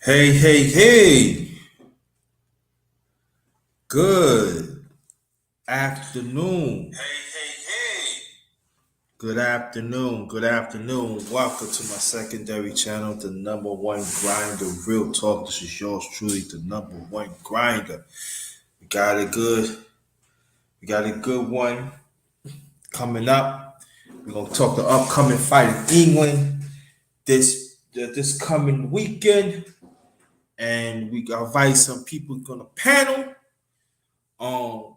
Hey, hey, hey. Good afternoon. Hey, hey, hey. Good afternoon. Good afternoon. Welcome to my secondary channel, the number one grinder, real talk. This is yours truly, the number one grinder. We got a good, we got a good one coming up. We're gonna talk the upcoming fight in England this coming weekend, and we got invite some people on the panel. Um,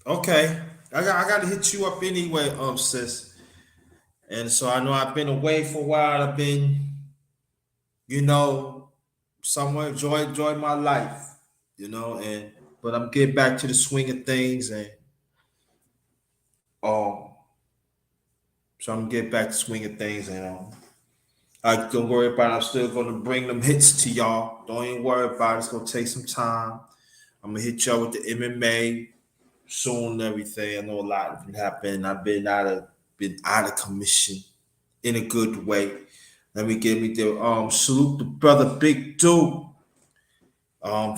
Okay. I got to hit you up anyway, sis. And so I know I've been away for a while. I've been, you know, somewhere enjoy my life, and but I'm getting back to the swing of things, and um so I'm getting back to swing of things, and I don't worry about it. I'm still gonna bring them hits to y'all. Don't even worry about it. It's gonna take some time. I'm gonna hit y'all with the MMA soon and everything. I know a lot of it happened. I've been out of commission in a good way. Let me give me the salute the brother Big Dude.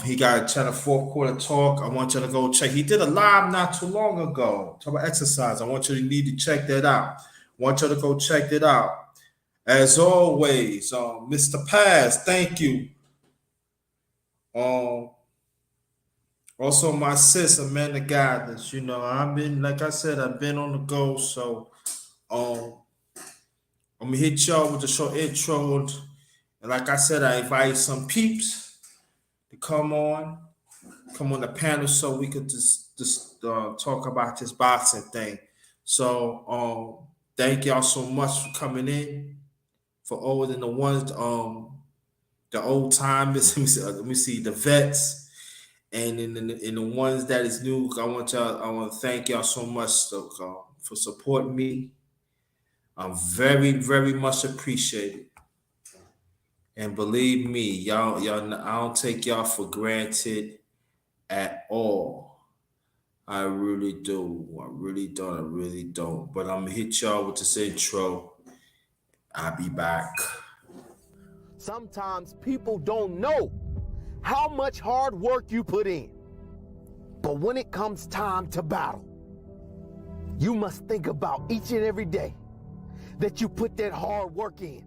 He got a channel fourth quarter talk. I want you to go check. He did a live not too long ago. Talk about exercise. I want you to need to check that out. I want you to go check that out. As always, Mr. Paz, thank you. Um, Also my sis Amanda Guidance. I've been like I said, I've been on the go. So um I'm gonna hit y'all with a short intro. And like I said, I invite some peeps to come on the panel so we could just talk about this boxing thing. So thank y'all so much for coming in. For older than the ones, the old timers. Let me see the vets, and in the ones that is new. I want to thank y'all so much for supporting me. I'm very very much appreciated. And believe me, I don't take y'all for granted at all. I really do. I really don't. I really don't. But I'm gonna hit y'all with this intro. I'll be back. Sometimes people don't know how much hard work you put in. But when it comes time to battle, you must think about each and every day that you put that hard work in.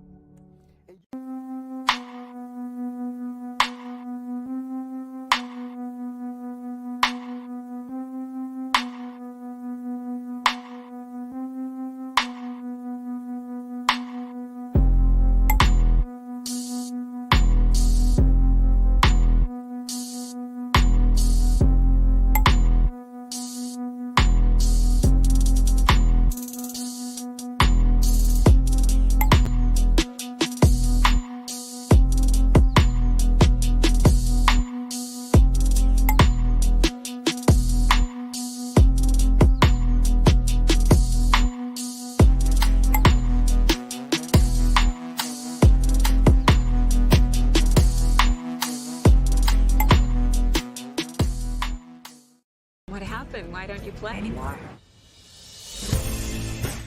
What happened? Why don't you play anymore?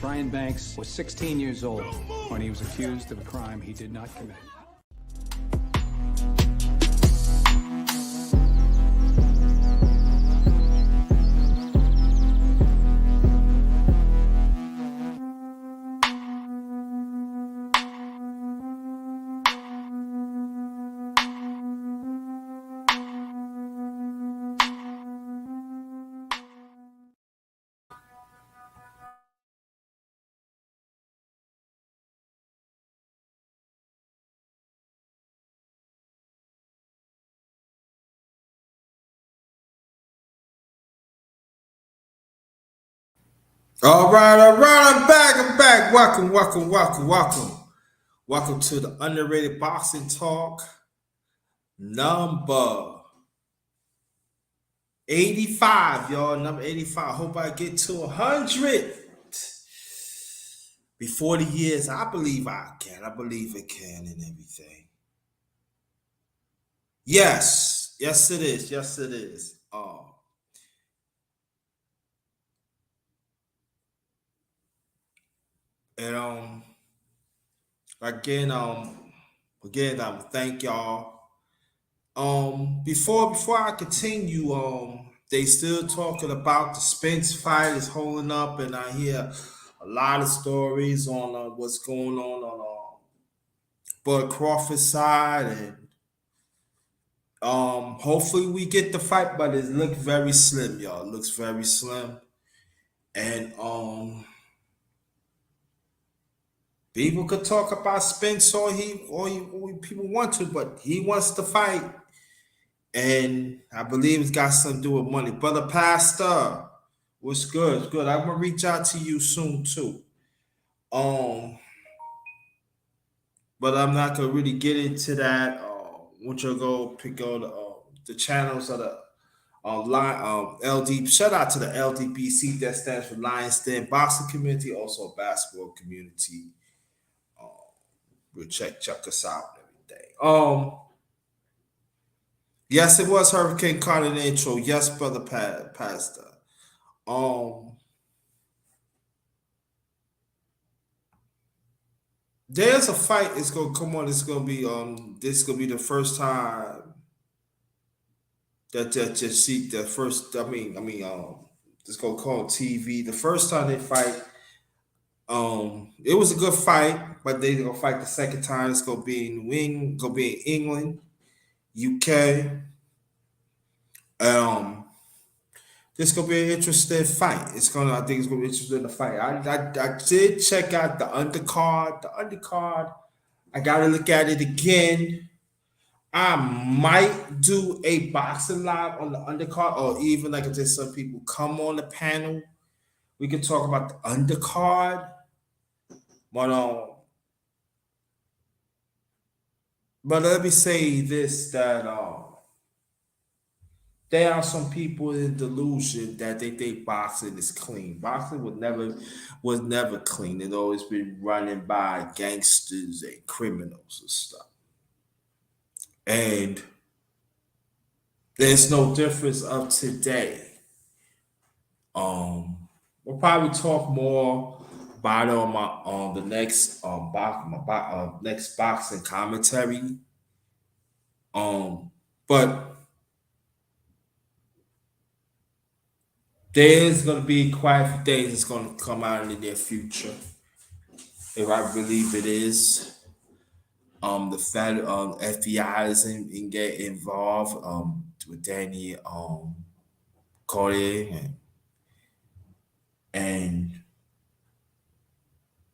Brian Banks was 16 years old when he was accused of a crime he did not commit. All right, all right. I'm back. I'm back. Welcome, welcome, welcome, welcome. Welcome to the Underrated Boxing Talk number 85, y'all. Number 85. Hope I get to 100 before the years. I believe I can. I believe it can and everything. Yes. Yes, it is. Yes, it is. And Again, thank y'all. Before I continue, they still talking about the Spence fight is holding up, and I hear a lot of stories on what's going on Bud Crawford's side, and hopefully we get the fight, but it looks very slim, y'all. It looks very slim, and people could talk about Spence or people want to, but he wants to fight. And I believe it's got something to do with money. Brother Pastor, what's good? It's good. I'm gonna reach out to you soon too. Um, but I'm not gonna really get into that. Want you to go pick out the channels of the line LD. Shout out to the LDBC that stands for Lions Den Boxing Community, also basketball community. We'll check us out and everything. Yes, it was Hurricane Carter in the intro. Yes, brother Pastor. Um, there's a fight. It's gonna come on. It's gonna be This is gonna be the first time that just see the first. It's gonna call TV. The first time they fight. It was a good fight, but they're gonna fight the second time. It's gonna be in New England. Gonna be in England, UK. Um, This gonna be an interesting fight. I think it's gonna be interesting in the fight. I did check out the undercard. The undercard, I gotta look at it again. I might do a boxing live on the undercard, or even like if there's some people come on the panel, we can talk about the undercard. But let me say this that there are some people in delusion that they think boxing is clean. Boxing was never clean. It always been running by gangsters and criminals and stuff. And there's no difference of today. We'll probably talk more about it on the next next boxing commentary. But there's gonna be quite a few things that's gonna come out in the near future. If I believe it is. The federal FBI is in get involved with Danny Cartier, and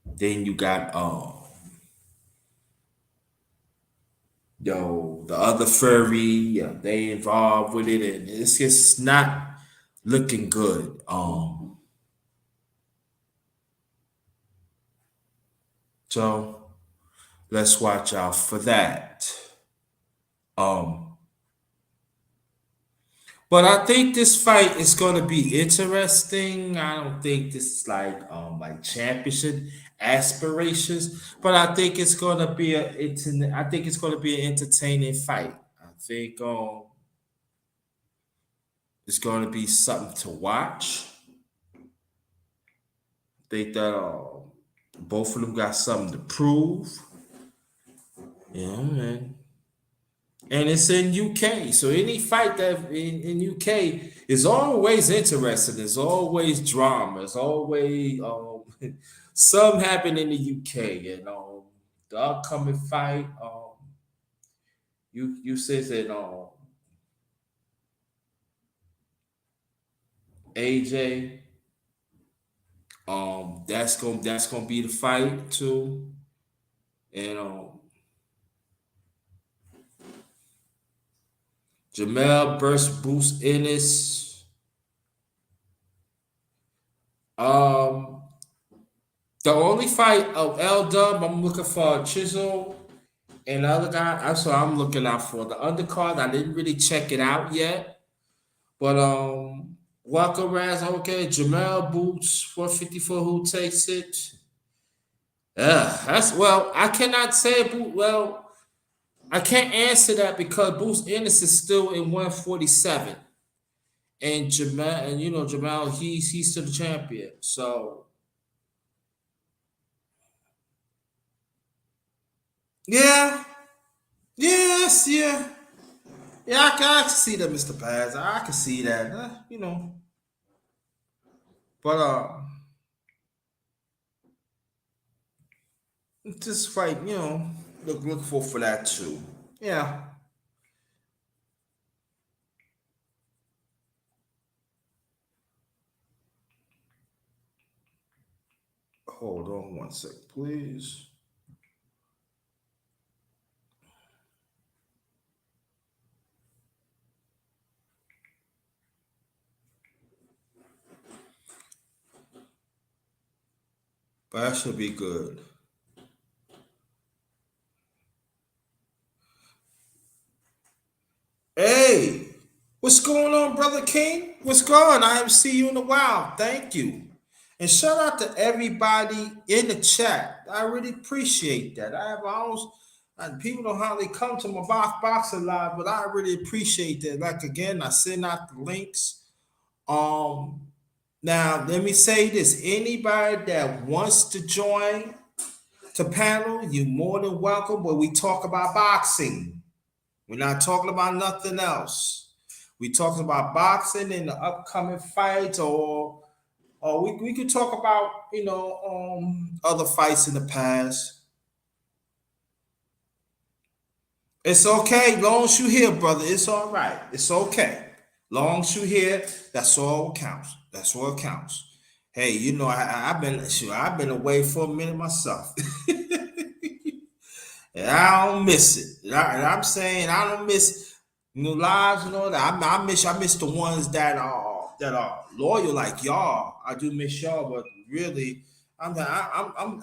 then you got the other furry, they involved with it, and it's just not looking good. So let's watch out for that. Um, but I think this fight is going to be interesting. I don't think this is like championship aspirations, but I think it's going to be I think it's going to be an entertaining fight. I think it's going to be something to watch. I think that both of them got something to prove. Yeah, man. And it's in UK. So any fight that in UK is always interesting. There's always drama. There's always some happen in the UK. And the upcoming fight, you said that AJ, that's gonna be the fight too. And Jamel versus Bruce Ennis. The only fight of L Dub, I'm looking for Chisel and the other guy. That's what I'm looking out for. The undercard, I didn't really check it out yet. But Walker Raz, okay. Jamel Boots, 454, who takes it? I cannot say well, I can't answer that because Bruce Ennis is still in 147. And Jamal, he's still the champion. So Yeah. Yes. Yeah. Yeah. I can see that, Mr. Paz. I can see that. You know. But just like look for that too. Yeah. Hold on one sec, please. But that should be good. Hey, what's going on, brother King? What's going? I haven't seen you in a while. Thank you. And shout out to everybody in the chat. I really appreciate that. I have almost people don't hardly come to my box a lot, but I really appreciate that. Like again, I send out the links. Um, Now let me say this: anybody that wants to join the panel, you're more than welcome. Where we talk about boxing. We're not talking about nothing else. We talking about boxing and the upcoming fights, or we could talk about other fights in the past. It's okay, long as you here, brother. It's all right. It's okay, long as you here. That's all counts. That's what counts. Hey, I've been sure I've been away for a minute myself. And I don't miss it. I'm saying I don't miss lives and all that. I miss the ones that are loyal like y'all. I do miss y'all, but really, I'm the I'm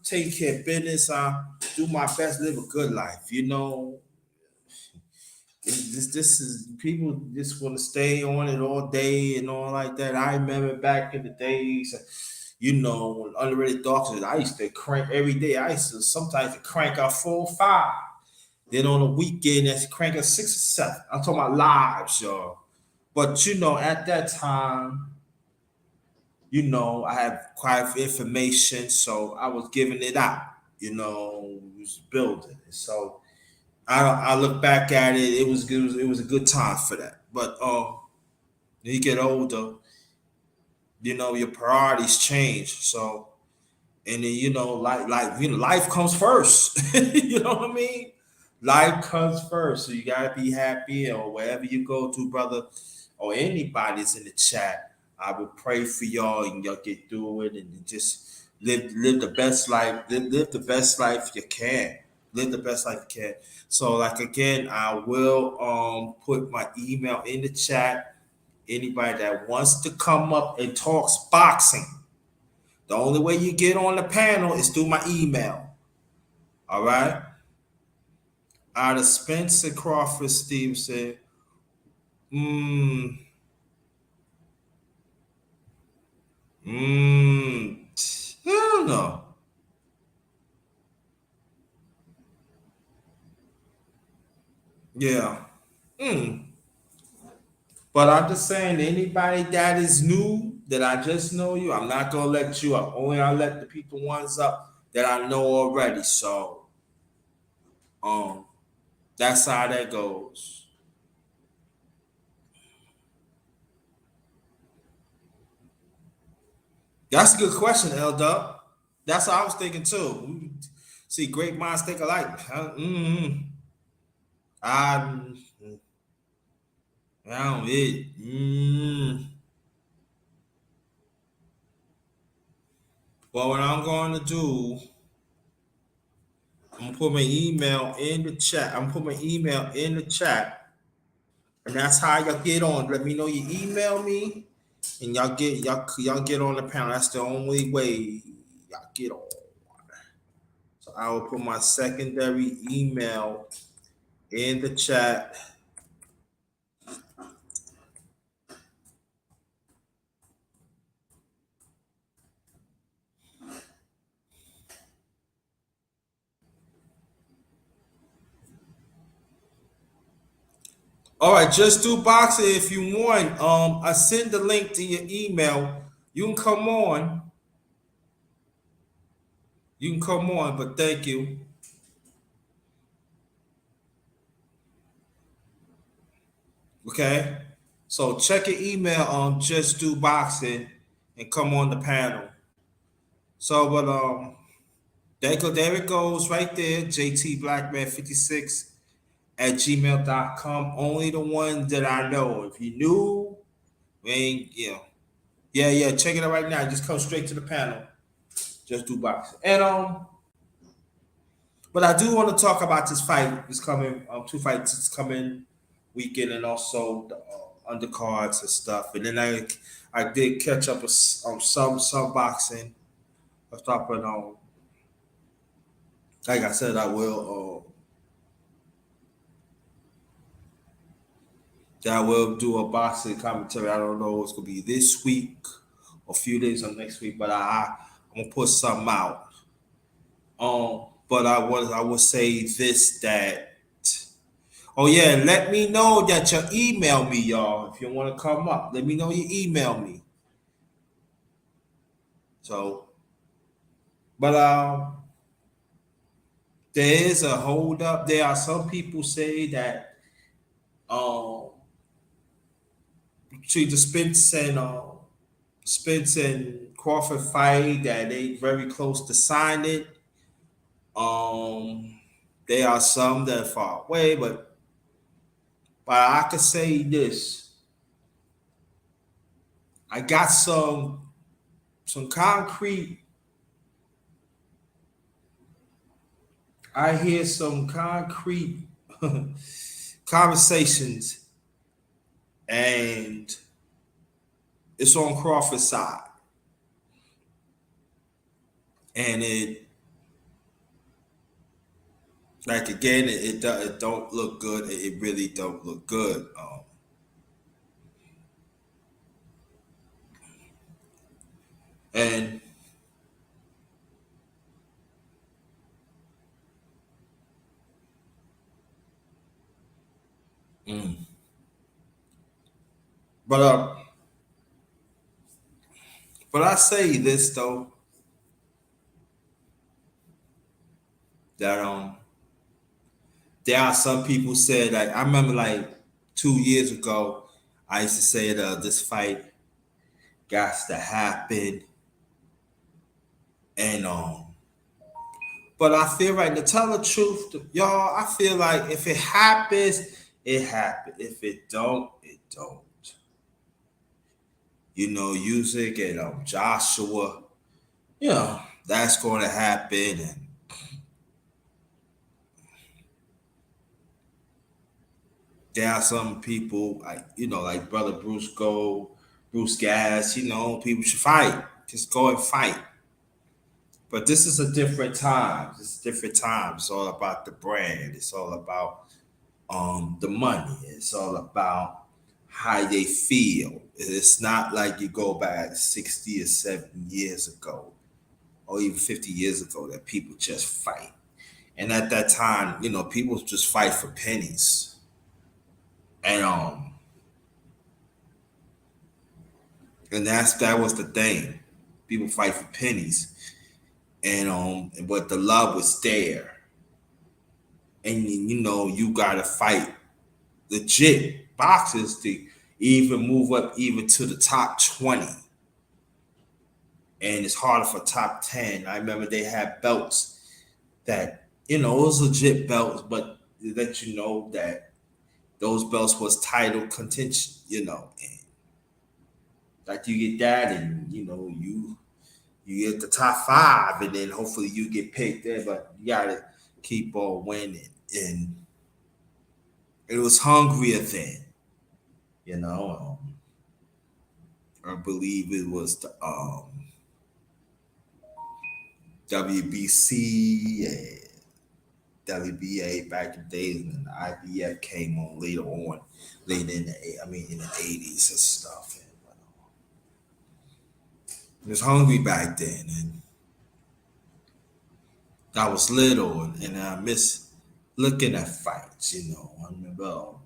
taking care of business. I do my best, live a good life. This is people just want to stay on it all day and all like that. I remember back in the days, when underrated doctors, I used to crank every day. I used to sometimes crank out 4 or 5. Then on the weekend, that's crank out 6 or 7. I'm talking about lives, y'all. But at that time, I had quite information, so I was giving it out. Was building. So I look back at it. It was a good time for that. But you get older, your priorities change. So and then life comes first. You know what I mean? Life comes first. So you gotta be happy or wherever you go to, brother, or anybody's in the chat. I would pray for y'all and y'all get through it and just live the best life. Live the best life you can. Live the best life you can. So like again, I will put my email in the chat. Anybody that wants to come up and talks boxing. The only way you get on the panel is through my email. All right. Out of Spencer Crawford, Steve said, mm, I don't know. Yeah. Mm. But I'm just saying, anybody that is new, that I just know you, I'm not gonna let you up. Only I'll let the people ones up that I know already. So um that's how that goes. That's a good question, L Dub. That's what I was thinking too. See, great minds think alike. I, I don't it. Well, what I'm going to do, I'm gonna put my email in the chat. I'm gonna put my email in the chat, and that's how y'all get on. Let me know you email me, and y'all get on the panel. That's the only way y'all get on. So I will put my secondary email in the chat. All right, just do boxing if you want. I send the link to your email. You can come on. You can come on, but thank you. Okay, so check your email on Just Do Boxing and come on the panel. So, but there it goes right there. JT Blackman 56 at gmail.com. Only the one that I know. If you knew, we ain't, yeah. Check it out right now. Just come straight to the panel. Just Do Boxing. And but I do want to talk about this fight. It's coming. Two fights. It's coming weekend, and also the undercards and stuff. And then I did catch up with some boxing. I thought, but like I said, I will. That I will do a boxing commentary. I don't know if it's gonna be this week or a few days of next week, but I'm gonna put something out. But I would say this that. Oh yeah, let me know that you email me, y'all. If you want to come up, let me know you email me. So, but there is a hold up. There are some people say that to the Spence and Crawford fight that they very close to sign it. There are some that are far away, but I could say this. I got some concrete. I hear some concrete conversations, and it's on Crawford's side, and it like again, it don't look good. It really don't look good. And mm, but but I say this though that there are some people said like I remember like 2 years ago I used to say that this fight got to happen and but I feel like to tell the truth, y'all, I feel like if it happens, it happens. If it don't, it don't. Music and Joshua, that's going to happen. And there are some people like Brother Bruce Gas, people should fight. Just go and fight. But this is a different time. It's a different time. It's all about the brand. It's all about the money. It's all about how they feel. It's not like you go back 60 or 70 years ago or even 50 years ago that people just fight. And at that time, people just fight for pennies. And that was the thing. People fight for pennies. But the love was there. And you gotta fight legit boxers to even move up even to the top 20. And it's harder for top 10. I remember they had belts that, it was legit belts, but they let you know that those belts was title contention, and like you get that and you get the top 5 and then hopefully you get picked there, but you gotta keep on winning. And it was hungrier then, I believe it was the WBC and WBA back in the days, and the IBF came on later in the 80s and stuff. And, it was hungry back then, and I was little, and I miss looking at fights. I remember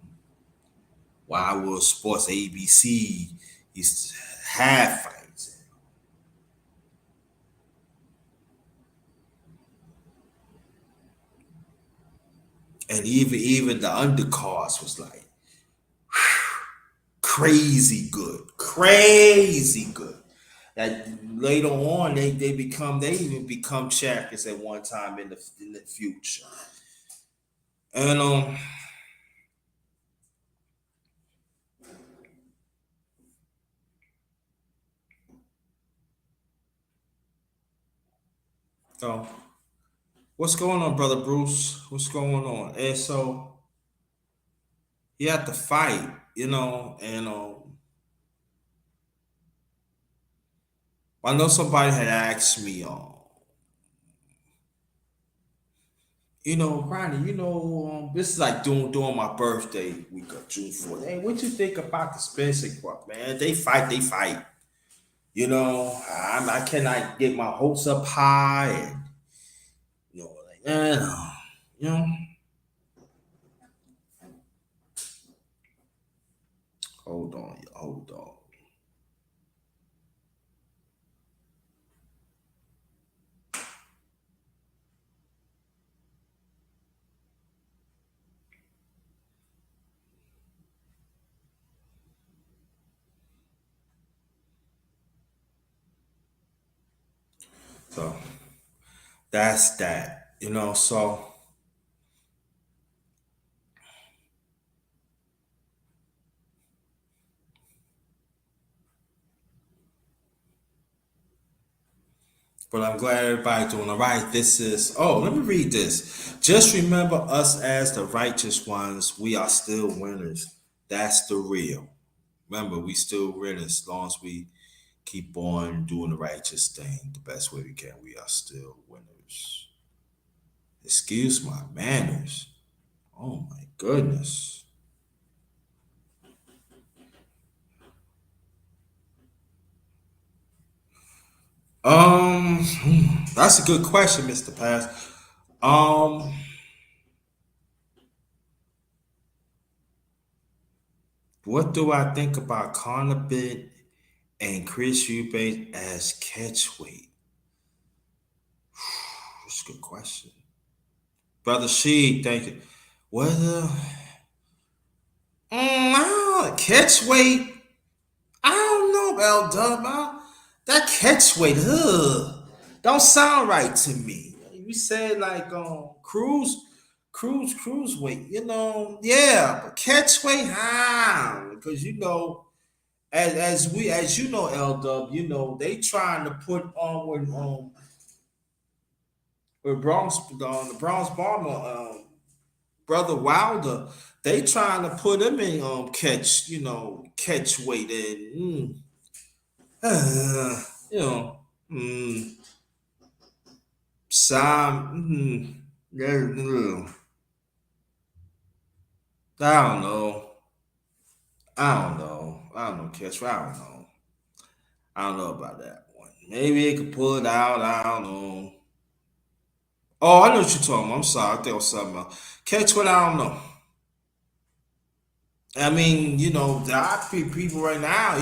Wildwood Sports ABC used to have fights. And even the undercards was like, whew, crazy good, crazy good. That later on they even become champions at one time in the future. And so what's going on, brother Bruce? What's going on? And so you have to fight, and I know somebody had asked me, Ronnie, this is like during my birthday week of June 4th. Hey, what you think about the Spencer Club, man? They fight. I cannot get my hopes up high, and like, you know, hold on. So that's that, So, but I'm glad everybody's doing all right. This is, let me read this. Just remember us as the righteous ones. We are still winners. That's the real. Remember, we still winners as long as we keep on doing the righteous thing the best way we can. We are still winners. Excuse my manners. Oh my goodness. That's a good question, Mr. Pass. Um, what do I think about Connor Pitt and Chris Eubanks as catchweight? That's a good question. Brother Sheed, thank you. Whether catchweight, I don't know about Dub. That catchweight, don't sound right to me. You said like cruise weight, yeah, but catchweight, because as you know, L Dub, they trying to put on with Bronx the Bronx Bomber, brother Wilder, they trying to put him in catch weight and you know mm, Sam I don't know. I don't know catch weight. I don't know about that one. Maybe they could pull it out. I don't know. Oh, I know what you're talking about. I'm sorry. I think it was something else. Catch what I don't know. I mean, the IP people right now,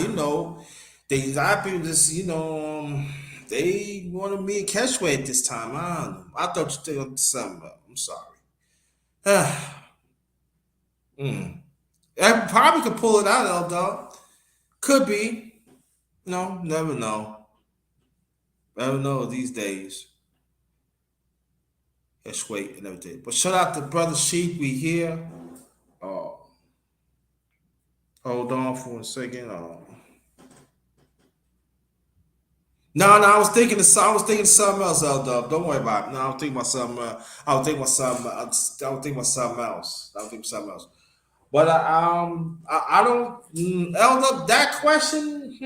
they the IP people just, they wanted me to catch weight this time. I don't know. I thought you think something else. I'm sorry. mm. I probably could pull it out, L dog. Could be. No, never know. Never know these days. Catch weight and everything. But shout out to Brother Sheik. We here. Uh, hold on for a second. No, I was thinking of something else, L Dub. Don't worry about it. No, I was thinking about something. I was thinking about something. I was thinking about something else. I was thinking about something else. But I don't. L Dub, that question,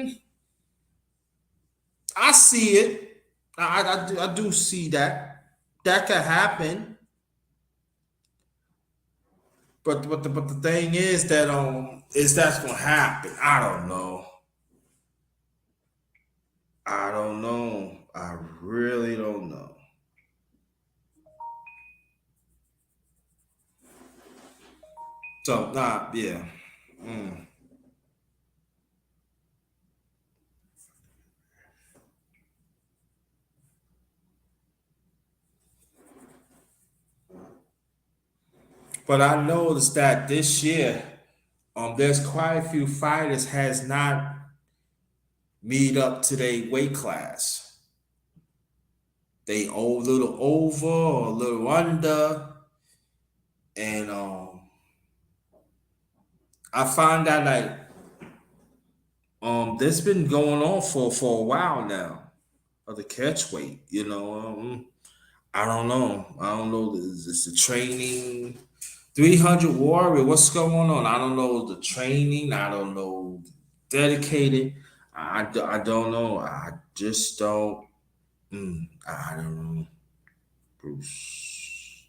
I see it. I do see that. That could happen. But the thing is that is that's gonna happen. I don't know. I don't know. I really don't know. So yeah. Mm. But I noticed that this year, there's quite a few fighters has not meet up to their weight class. They a little over or a little under, and I find that like this been going on for a while now of the catch weight. I don't know. I don't know. Is this the training? 300 Warrior, what's going on? I don't know the training. I don't know dedicated. I don't know. I just don't. I don't know, Bruce.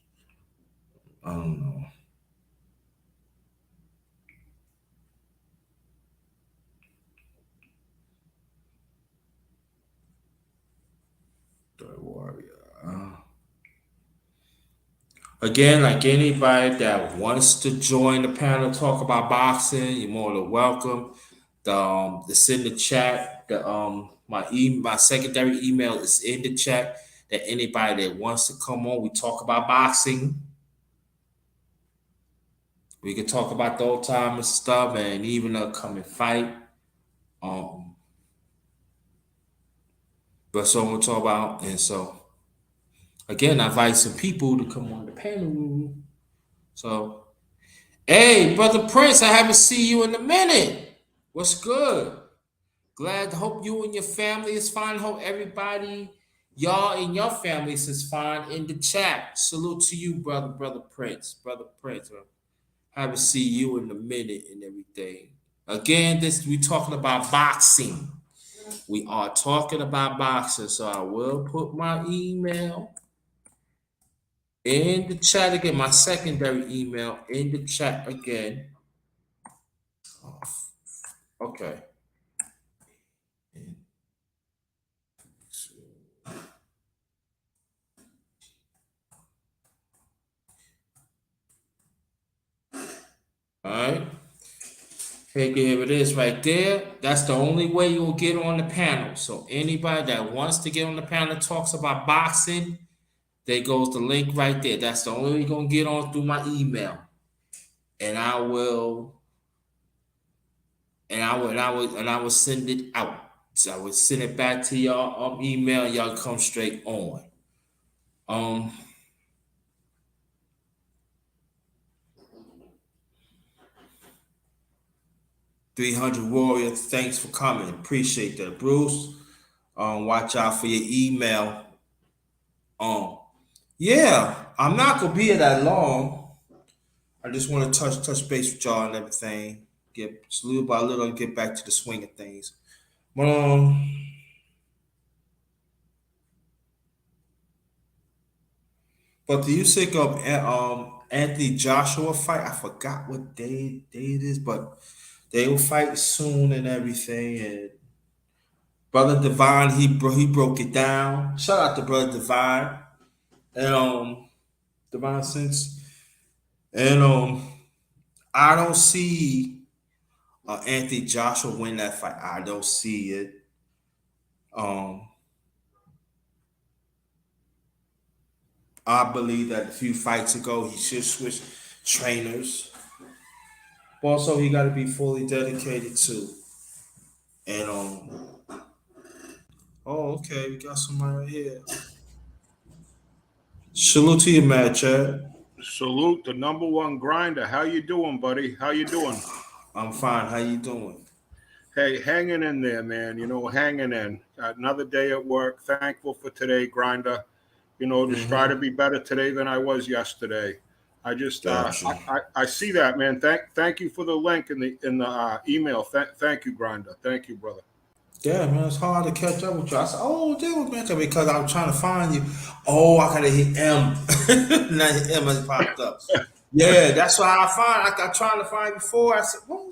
I don't know. The Warrior. Again, like anybody that wants to join the panel, talk about boxing, you're more than welcome. It's in the chat. My secondary email is in the chat. That anybody that wants to come on, we talk about boxing. We can talk about the old time and stuff, and even a coming fight. That's what we'll talk about. And so, again, I invite some people to come on the panel. So, hey, brother Prince, I haven't seen you in a minute. What's good? Glad. Hope you and your family is fine. Hope everybody, y'all and your families is fine in the chat. Salute to you, brother Prince. Brother Prince. Haven't seen you in a minute and everything. Again, we talking about boxing. We are talking about boxing. So I will put my email in the chat again. My secondary email in the chat again. Okay. All right. Here it is right there. That's the only way you'll get on the panel. So anybody that wants to get on the panel talks about boxing, there goes the link right there. That's the only way you're gonna get on through my email. And I will send it out. So I will send it back to y'all email. Y'all come straight on. 300 Warrior, thanks for coming. Appreciate that, Bruce. Watch out for your email. Yeah, I'm not gonna be here that long. I just want to touch base with y'all and everything. Get just little by little get back to the swing of things. But do you think of Anthony Joshua fight? I forgot what day it is, but they will fight soon and everything. And Brother Divine, he broke it down. Shout out to Brother Divine and Divine Sense. And I don't see Anthony Joshua win that fight. I don't see it. I believe that a few fights ago he should switch trainers. But also he got to be fully dedicated too. And oh, okay, we got somebody right here. Salute to you, Mad Chad. Salute the number one grinder. How you doing, buddy? How you doing? I'm fine. How you doing? Hey, hanging in there, man. Hanging in. Another day at work. Thankful for today, grinder. Just try to be better today than I was yesterday. I just I see that, man. Thank you for the link in the email. Thank you, grinder. Thank you, brother. Yeah, man, it's hard to catch up with you. I said, oh, there was mentioned because I was trying to find you. Oh, I gotta hit M. Now M has popped up. Yeah, that's why I got trying to find you before. I said, well,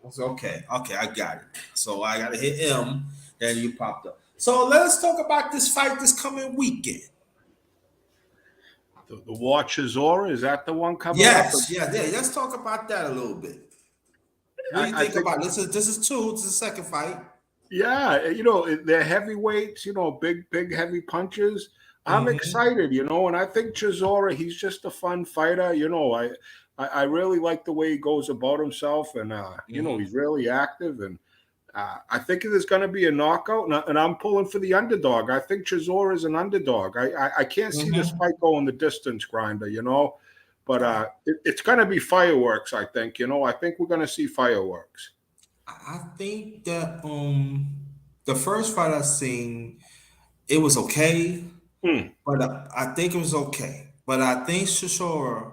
I said, okay, I got it. So I gotta hit M. Then you popped up. So let's talk about this fight this coming weekend. The Watchers Aura, is that the one coming up? Yes, yeah. Let's talk about that a little bit. What do you think about this? This is the second fight. Yeah, they're heavyweights, big heavy punches. I'm excited, and I think Chisora, he's just a fun fighter. I really like the way he goes about himself, and he's really active, and I think there's going to be a knockout, and I'm pulling for the underdog. I think Chisora is an underdog. I can't see this fight going the distance, Grinder, but it's going to be fireworks. I think, I think we're going to see fireworks. I think that the first fight I seen, it was okay, but I think it was okay. But I think Chisora,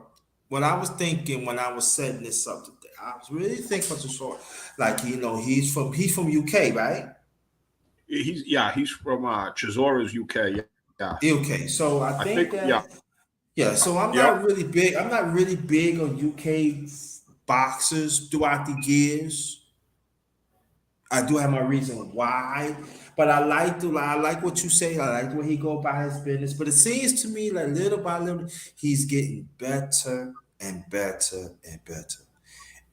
what I was thinking when I was setting this up today, I was really thinking for Chisora, like he's from UK, right? He's from Chisora's UK. Yeah. Okay, so I think that so I'm not really big. I'm not really big on UK boxers throughout the years. I do have my reason why, but I like what you say. I like when he go by his business. But it seems to me like little by little, he's getting better and better and better.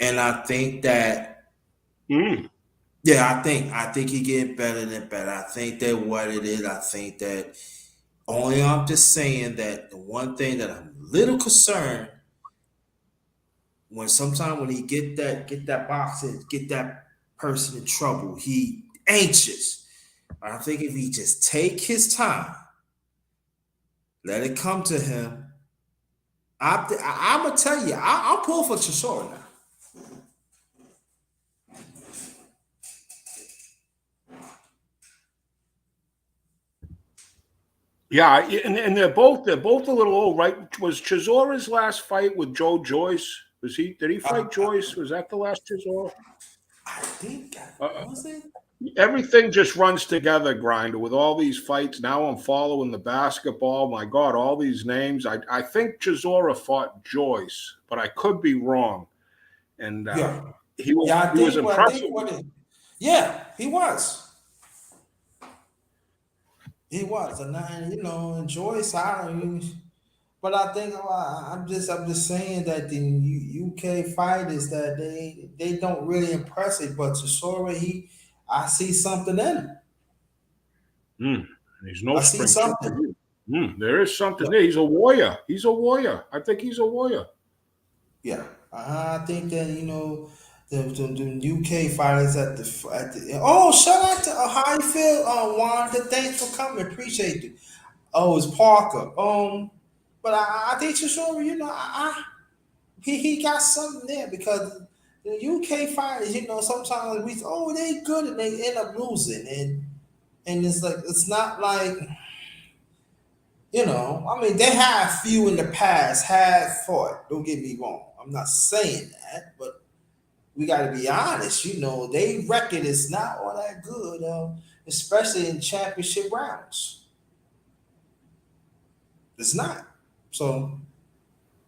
And I think that, I think he getting better and better. I think that what it is, I think that only I'm just saying that the one thing that I'm a little concerned when sometimes when he get that boxing, get that person in trouble, he anxious. But I think if he just take his time, let it come to him, I'm gonna tell you, I'll pull for Chisora now. Yeah, and they're both a little old, right? Was Chisora's last fight with Joe Joyce? Did he fight Joyce? Was that the last Chisora? I think was it? Everything just runs together, Grinder, with all these fights. Now I'm following the basketball. My God, all these names. I think Chisora fought Joyce, but I could be wrong. And he was impressive. He was. He was, and Joyce, but I think I'm just saying that the UK fighters that they don't really impress it, but Chisora, I see something in him. He's no spring. There is something there. He's a warrior. I think he's a warrior. Yeah, I think that the UK fighters at the shout out to how you feel, Wanda. Thanks for coming. Appreciate you. Oh, it's Parker. But I think Chisora, he got something there because the UK fighters, sometimes they good and they end up losing, and it's like it's not like they have few in the past have fought. Don't get me wrong. I'm not saying that, but we got to be honest. They record is not all that good, especially in championship rounds. It's not. So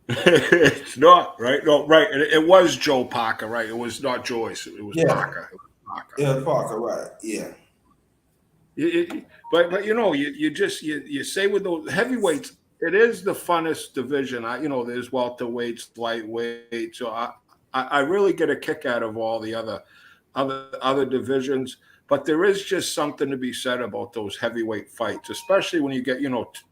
it's not right. No, right. It was Joe Parker, right? It was not Joyce. It was Parker. Yeah, Parker, right? Yeah. But you say with those heavyweights, it is the funnest division. There's welterweights, lightweights. So I really get a kick out of all the other divisions. But there is just something to be said about those heavyweight fights, especially when you get,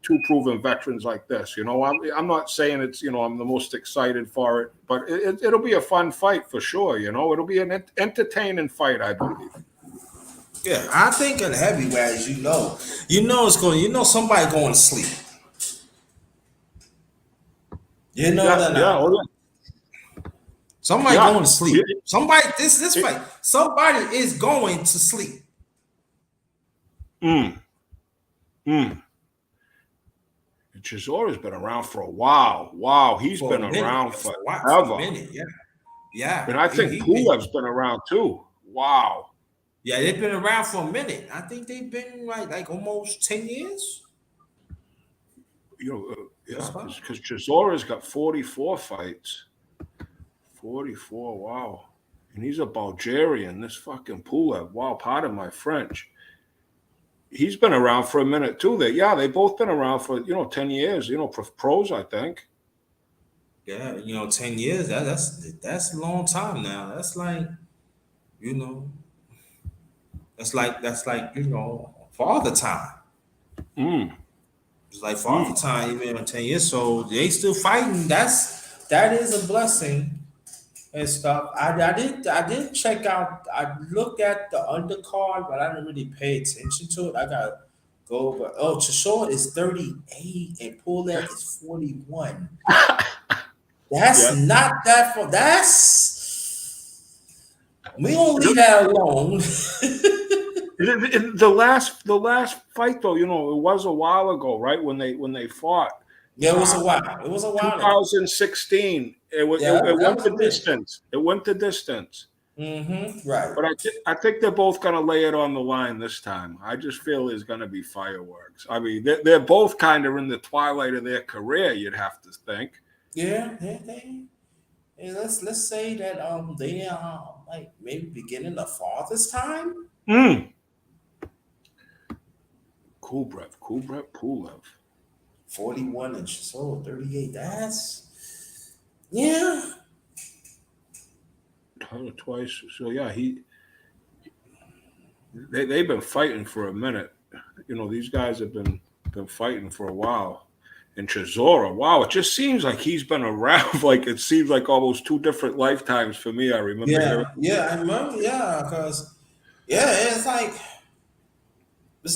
two proven veterans like this. I'm not saying it's, I'm the most excited for it, but it'll be a fun fight for sure. It'll be an entertaining fight, I believe. Yeah, I think in heavyweights, it's going, somebody going to sleep. Somebody going to sleep. Somebody this fight. Somebody is going to sleep. Chisora's been around for a while. Wow, he's been around forever. A minute, yeah. And I think Pulev's been around too. Wow. Yeah, they've been around for a minute. I think they've been like almost 10 years. Because Chisora's got 44 fights. 44, wow. And he's a Bulgarian, this fucking Pulev. Wow, pardon my French. He's been around for a minute too. They both been around for 10 years, pros, I think. Yeah, 10 years, that's a long time now. That's like, that's like father time. It's like Father Time, man, 10 years old. They still fighting. That is a blessing and stuff. I did check out. I looked at the undercard, but I didn't really pay attention to it. I got go, but Chisora is 38 and Pullett is 41. That's Yeah. not that far. We gonna leave that alone. The last fight though, it was a while ago, right? When they fought. Yeah, it was a while. It was a while ago. 2016. It Yeah, that went was the a bit. distance. It went the distance. Right. But I think they're both going to lay it on the line this time. I just feel there's going to be fireworks. I mean, they're both kind of in the twilight of their career. You'd have to think. Yeah, let's say that they are like maybe beginning of Father's Time. Kubrev Pulev. 41 and so 38. Yeah. Twice. So yeah, they've been fighting for a minute. These guys have been fighting for a while. And Chisora, wow, it just seems like he's been around. Like it seems like almost two different lifetimes for me. I remember. Yeah, I remember. Yeah, because it's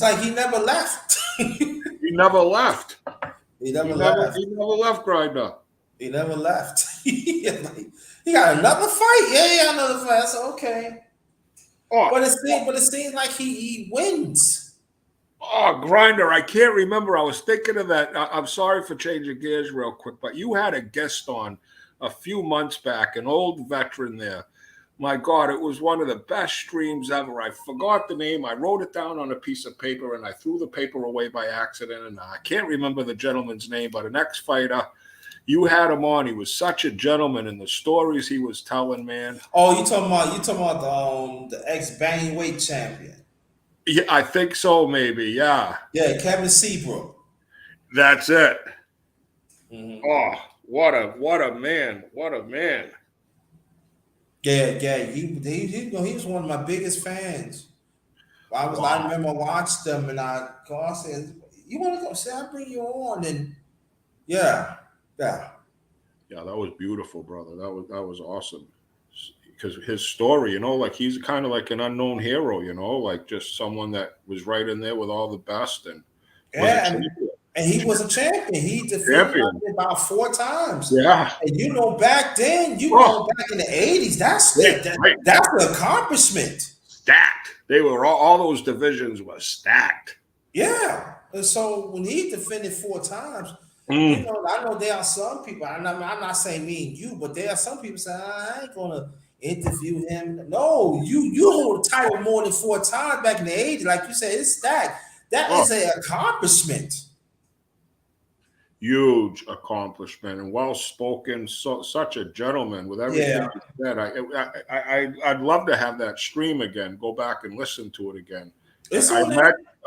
like he never left. He never left. He never left. He never left Grinda. He never left. He got another fight. Yeah, another fight. That's okay. Oh, But it seems like he wins. Oh, Grinder, I can't remember. I was thinking of that. I'm sorry for changing gears real quick, but you had a guest on a few months back, an old veteran there. My God, it was one of the best streams ever. I forgot the name. I wrote it down on a piece of paper, and I threw the paper away by accident, and I can't remember the gentleman's name, but an ex-fighter. You had him on. He was such a gentleman, and the stories he was telling, man. Oh, you talking about the ex-bantamweight champion? Yeah, I think so, maybe. Yeah. Yeah, Kevin Seabrook. That's it. Mm-hmm. Oh, what a man! What a man! Yeah. He was one of my biggest fans. I remember I watched them, and I said, "You want to go? Say I'll bring you on." And yeah. That was beautiful, brother. That was awesome. Because his story, like he's kind of like an unknown hero, like just someone that was right in there with all the best and and he was a champion. He defeated about 4 times. Yeah. And back then, back in the 80s, that's an accomplishment. Stacked. They were all those divisions were stacked. Yeah. And so when he defended 4 times, I know there are some people, I'm not saying me and you, but there are some people saying, I ain't gonna interview him. No, you hold the title more than 4 times back in the 80s. Like you said, it's stacked. That is an accomplishment. Huge accomplishment and well spoken. Such a gentleman with everything he said. I'd love to have that stream again. Go back and listen to it again.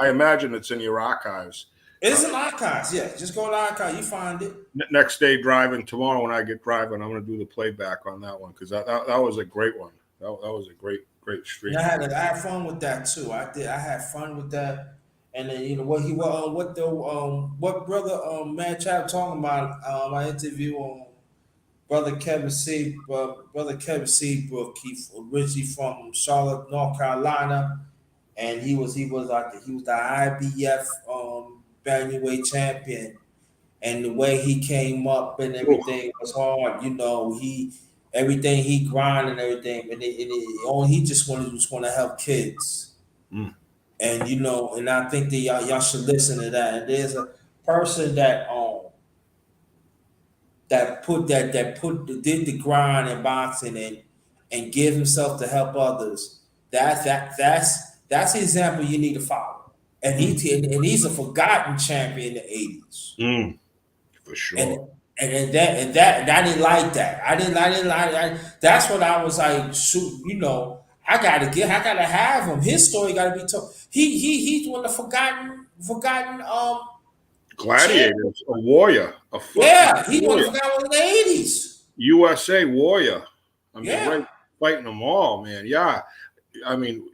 I imagine it's in your archives. It's in archives. Yeah, just go to archive. You find it. Next day driving, tomorrow when I get driving, I'm going to do the playback on that one because that was a great one. That was a great stream. Yeah, I had fun with that too. I did. I had fun with that. And then what brother man Chap talking about? I interview brother Kevin Seabrook. He originally from Charlotte, North Carolina, and he was the IBF bantamweight champion. And the way he came up and everything was hard. Everything he grind and everything, and all he just wanted to help kids. And and I think that y'all should listen to that. And there's a person that did the grind in boxing and give himself to help others. That's the example you need to follow. And he's a forgotten champion in the 80s. For sure. And I didn't like that. I didn't like that. That's what I was like, shoot, I gotta have him. His story gotta be told. He's one of the forgotten gladiators, a warrior. He was forgotten in the 80s. USA warrior. I mean, fighting them all, man. Yeah. I mean,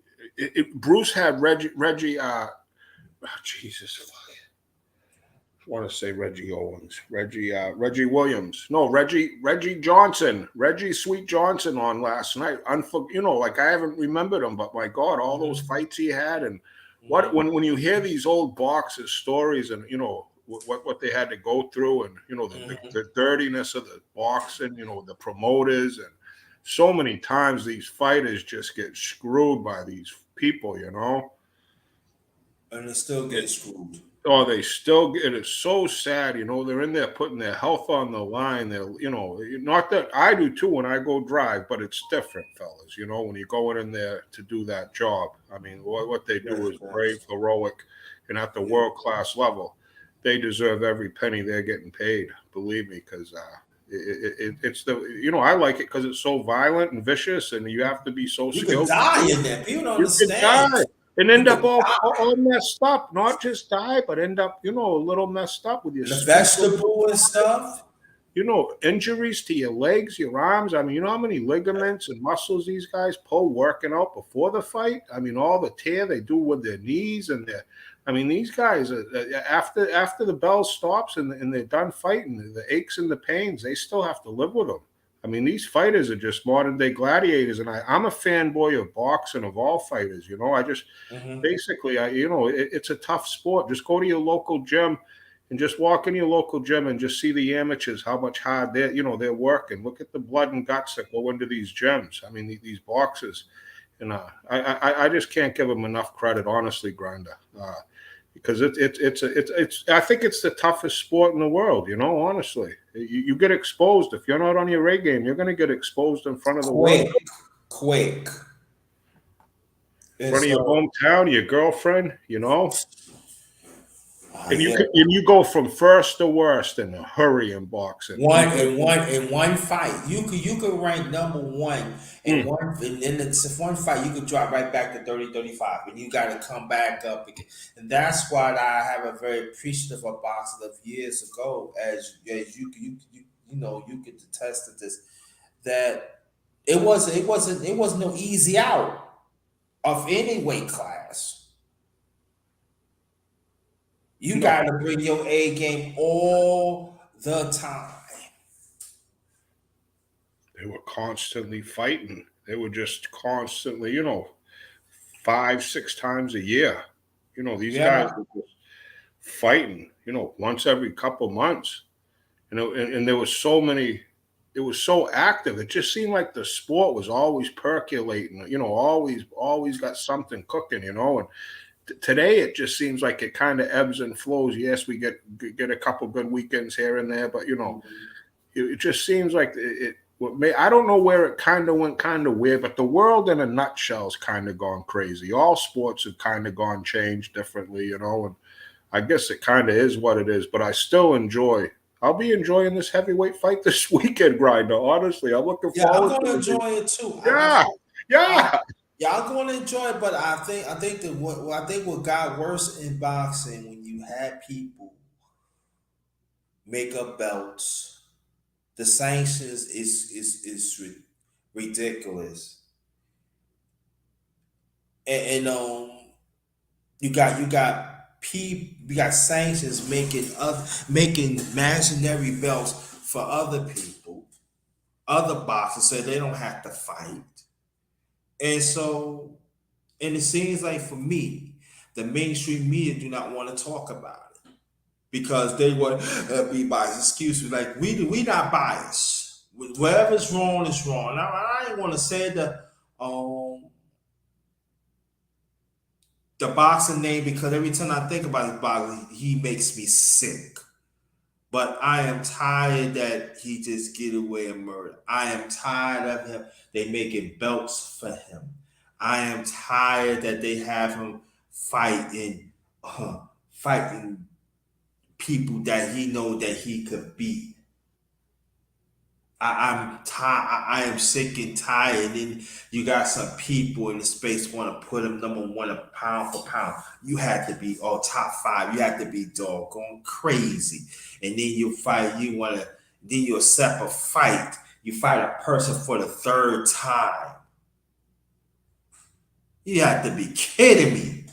Bruce had Reggie Jesus fuck. want to say Reggie Owens, Reggie Williams. No, Reggie Johnson, Reggie Sweet Johnson on last night. Like I haven't remembered him, but my God, all those fights he had, and when you hear these old boxers' stories, and what they had to go through, and the dirtiness of the boxing, the promoters, and so many times these fighters just get screwed by these people, and they still get screwed. Oh, they still get it. So sad, they're in there putting their health on the line. They're, not that I do too when I go drive, but it's different, fellas. When you're going in there to do that job. I mean, what they do is brave, heroic, and at the world-class level. They deserve every penny they're getting paid, believe me, because it's the, I like it because it's so violent and vicious, and you have to be so skilled. You could die in there. People don't understand. Die. And end up all messed up, not just die, but end up, a little messed up with your vegetable and stuff. Injuries to your legs, your arms. I mean, you know how many ligaments and muscles these guys pull working out before the fight? I mean, all the tear they do with their knees and these guys, after the bell stops and they're done fighting, the aches and the pains, they still have to live with them. I mean, these fighters are just modern day gladiators, and I'm a fanboy of boxing, of all fighters. I just basically, it's a tough sport. Just go to your local gym and just walk in your local gym and just see the amateurs, how much hard they're working. Look at the blood and guts that go into these gyms. I mean, these boxers, and I just can't give them enough credit, honestly, Grinda. Because it's I think it's the toughest sport in the world, honestly. You get exposed. If you're not on your A game, you're going to get exposed in front of the world. Quick. In front of your hometown, your girlfriend, And you go from first to worst in a hurry in boxing. One fight, you could rank number one in one, and then it's one fight you could drop right back to 30, 35, and you got to come back up again. And that's why I have a very appreciative of boxing of years ago, as you could attest to this, that it wasn't no easy out of any weight class. You got to bring your A game all the time. They were constantly fighting. They were just constantly, 5-6 times a year. These guys were just fighting, once every couple months. And there was so many, it was so active. It just seemed like the sport was always percolating, always got something cooking, and today it just seems like it kind of ebbs and flows. Yes, we get a couple good weekends here and there, but it just seems like I don't know where it kind of went kind of weird, but the world in a nutshell's kind of gone crazy. All sports have kind of gone changed differently, and I guess it kind of is what it is. But I still I'll be enjoying this heavyweight fight this weekend, Grinda. Honestly, I'm looking forward. I'm going to enjoy it too. Yeah, I'm going to enjoy it, but I think what got worse in boxing when you had people make up belts, the sanctions is ridiculous, and you got sanctions making imaginary belts for other people, other boxers, so they don't have to fight. And it seems like for me, the mainstream media do not want to talk about it because they want to be biased. Excuse me, like we not biased. Whatever's wrong is wrong. Now I didn't want to say the boxing name because every time I think about his boxing, he makes me sick. But I am tired that he just get away and murder. I am tired of him. They making belts for him. I am tired that they have him fighting people that he know that he could beat. I'm tired. I am sick and tired. And you got some people in the space want to put him number one pound for pound. You had to be top 5. You had to be doggone crazy. And then you fight. Then you accept a fight. You fight a person for the 3rd time. You have to be kidding me.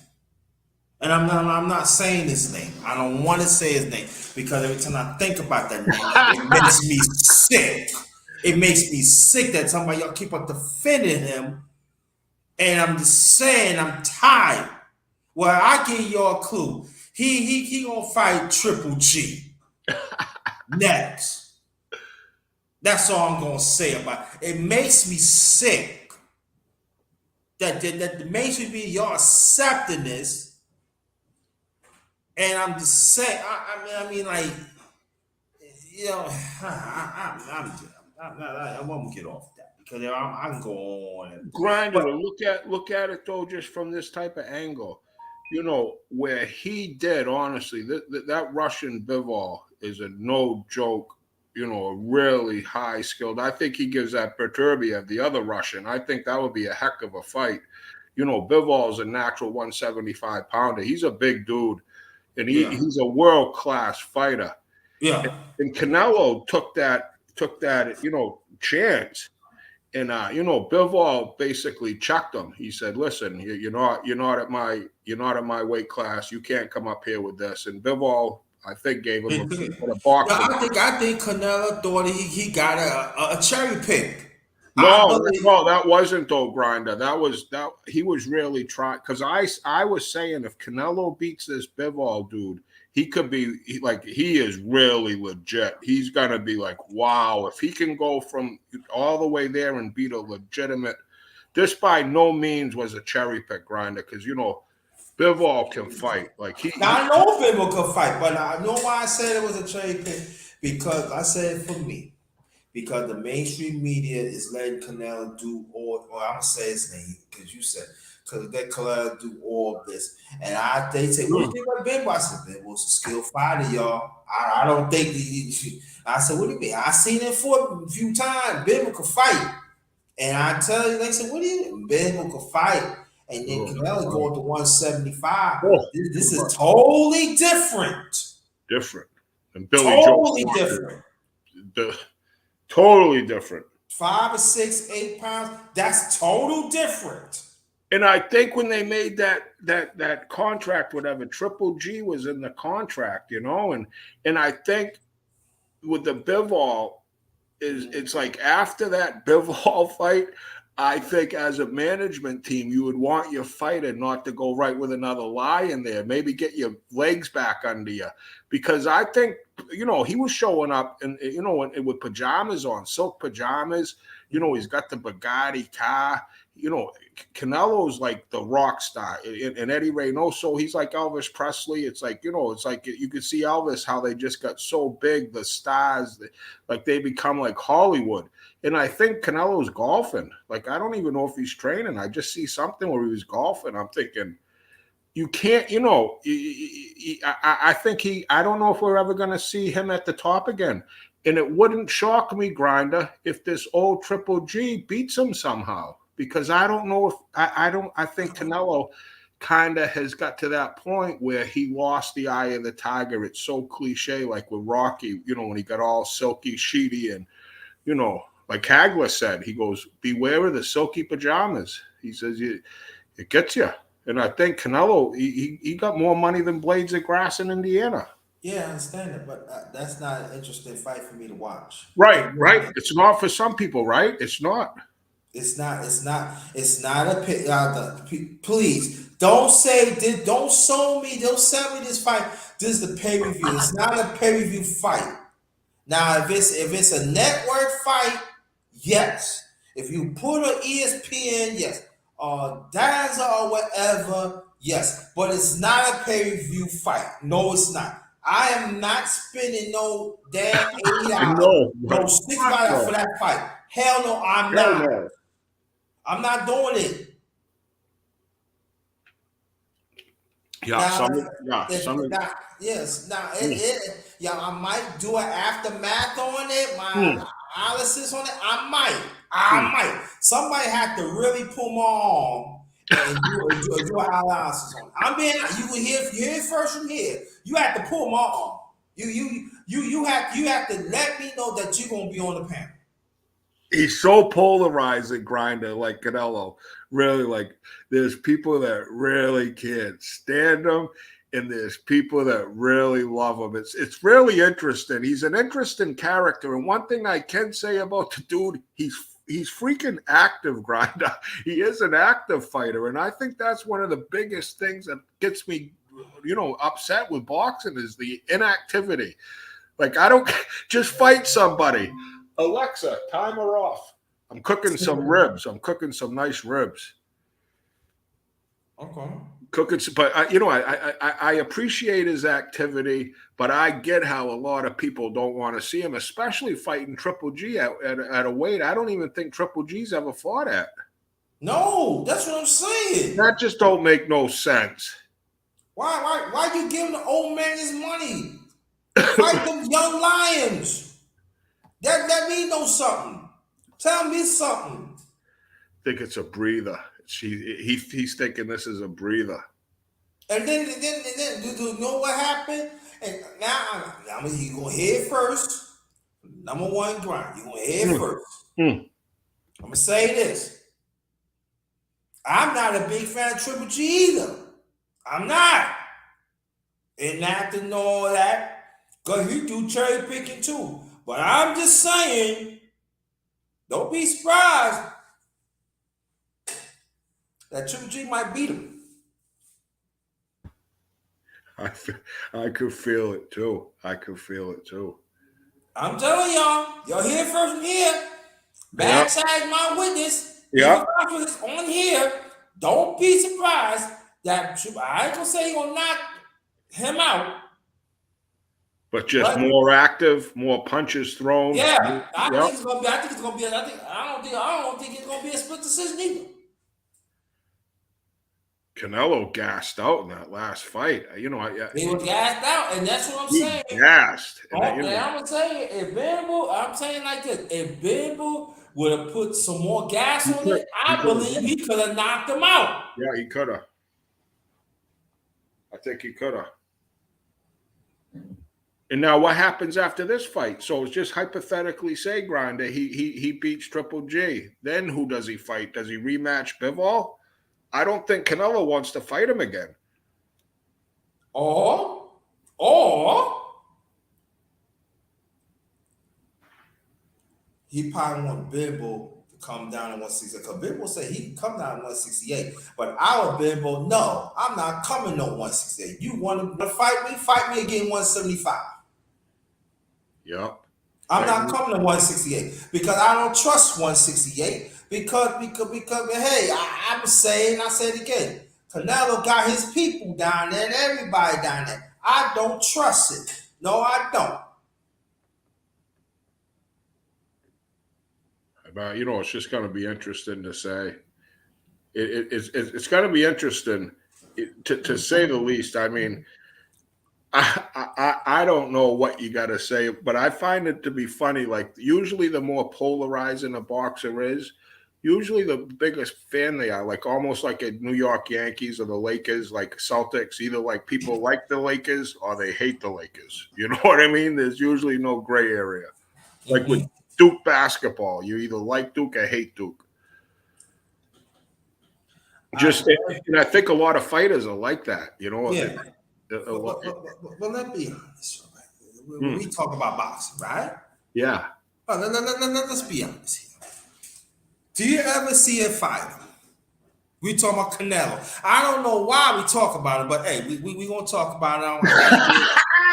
And I'm not saying his name. I don't want to say his name because every time I think about that name, it makes me sick. It makes me sick that somebody y'all keep on defending him. And I'm just saying I'm tired. Well, I give y'all a clue. He gonna fight Triple G next. That's all I'm gonna say about it. It makes me sick that makes me be y'all accepting this. And I'm just saying, I mean, like, you know, I won't get off that because I can go on. Grinder, But to look at it though, just from this type of angle, you know, where he did honestly, that Russian Bivol is a no joke, you know, a really high skilled. I think he gives that Berturbiev, the other Russian. I think that would be a heck of a fight. You know, Bivol is a natural 175 pounder. He's a big dude, and yeah, he's a world class fighter. yeah. And Canelo took that chance. And Bivol basically checked him. He said, "Listen, you're not at my weight class. You can't come up here with this." And Bivol, I think, gave him a Yeah, boxing. I think Canelo thought he got a cherry pick. I No, believe. no, that wasn't though, Grinder. That he was really trying, because I was saying if Canelo beats this Bivol dude, he could be he is really legit. He's gonna be like, wow, if he can go from all the way there and beat a legitimate. This by no means was a cherry pick, Grinder, because Bivol can fight. Like Now I know people could fight, but I know why I said it was a cherry pick because I said it for me. Because the mainstream media is letting Canelo do all, or I'm gonna say his name because you said, because let Canelo do all this, and they say, "What do you think about Bivol?" I said, "Bivol was a skilled fighter, y'all. I don't think I said, "What do you mean?" I seen him for a few times. Bivol could fight, and I tell you, they said, "What do you?" Bivol could fight, and then Canelo going to 175. This is totally different. different. And Billy Joe Totally different. the totally different. 5 or 6, 8 pounds, that's total different. And I think when they made that contract, whatever, Triple G was in the contract, and I think with the Bivol it's like after that Bivol fight, I think as a management team, you would want your fighter not to go right with another lie in there. Maybe get your legs back under you, because I think he was showing up and with pajamas on, silk pajamas. He's got the Bugatti car. Canelo's like the rock star, and Eddie Reynoso, he's like Elvis Presley. It's like it's like you could see Elvis, how they just got so big, the stars, like they become like Hollywood. And I think Canelo's golfing. Like, I don't even know if he's training. I just see something where he was golfing. I'm thinking, you can't, I think I don't know if we're ever going to see him at the top again. And it wouldn't shock me, Grinder, if this old Triple G beats him somehow. Because I don't know if, I think Canelo kind of has got to that point where he lost the eye of the tiger. It's so cliche, like with Rocky, when he got all silky, sheety, and, like Hagler said, he goes, beware of the silky pajamas. He says, it gets you. And I think Canelo, he got more money than blades of grass in Indiana. Yeah, I understand it, but that's not an interesting fight for me to watch. Right. It's not for some people, right? It's not. It's not. It's not a pit. Please don't say. Don't sell me. Don't sell me this fight. This is the pay per view. It's not a pay per view fight. Now, if it's a network fight, yes. If you put an ESPN, yes. Daza or whatever, yes. But it's not a pay-per-view fight. No, it's not. I am not spending no damn $80, No, no $60 for that fight. Hell no, I'm not. No. I'm not doing it. Yeah, Yeah, I might do an aftermath on it, my analysis on it. I might. Somebody had to really pull my arm and do an analysis on it. You hear it first from here. You have to pull my arm. You have to let me know that you're gonna be on the panel. He's so polarizing, Grinder, like Canelo. Really, like there's people that really can't stand him, and there's people that really love him. It's really interesting. He's an interesting character, and one thing I can say about the dude, he's freaking active, Grinder. He is an active fighter, and I think that's one of the biggest things that gets me, upset with boxing is the inactivity. Like I don't just fight somebody. Alexa, timer off. I'm cooking some ribs. I'm cooking some nice ribs. Okay. Cooking, but I appreciate his activity, but I get how a lot of people don't want to see him, especially fighting Triple G at a weight I don't even think Triple G's ever fought at. No, that's what I'm saying. That just don't make no sense. Why you giving the old man his money? Fight them young lions. That mean no something. Tell me something. I think it's a breather. He's thinking this is a breather. And then do you know what happened? And now you gonna head first. Number one grind. You gonna head first. I'm gonna say this. I'm not a big fan of Triple G either. I'm not. And not to know that, because he do cherry picking too. But I'm just saying, don't be surprised that Triple G might beat him. I could feel it too. I'm telling y'all hear it first from here. Backside my witness. Yeah. Is on here. Don't be surprised that I ain't gonna say he gonna knock him out. But just more active, more punches thrown. Yeah, I think it's gonna be. I don't think it's gonna be a split decision either. Canelo gassed out in that last fight. He was gassed out, and that's what I'm saying. Gassed. I'm gonna tell you, if Bimbo, I'm saying like this: if Bimbo would have put some more gas on it, I believe he could have knocked him out. Yeah, he could have. I think he could have. And now what happens after this fight? So it's just hypothetically say, Grinda, he beats Triple G. Then who does he fight? Does he rematch Bivol? I don't think Canelo wants to fight him again. Or he probably want Bimbo to come down to 168. Because Bimbo said he can come down to 168. But our Bimbo, no, I'm not coming to 168. You want to fight me? Fight me again 175. Yep. I'm not coming to 168 because I don't trust 168 because hey, I'm saying, I said it again, Canelo got his people down there and everybody down there. I don't trust it. No, I don't. But it's just going to be interesting to say. It's going to be interesting to say the least. I mean, I don't know what you got to say, but I find it to be funny. Like usually the more polarizing a boxer is, usually the biggest fan they are, like almost like a New York Yankees or the Lakers, like Celtics, either like people like the Lakers or they hate the Lakers. You know what I mean? There's usually no gray area. Like with Duke basketball, you either like Duke or hate Duke. And I think a lot of fighters are like that, Yeah. Well, let's be honest. Right? We talk about boxing, right? Yeah. Let's be honest here. Do you ever see a fighter? We talk about Canelo. I don't know why we talk about it, but hey, we gonna talk about it.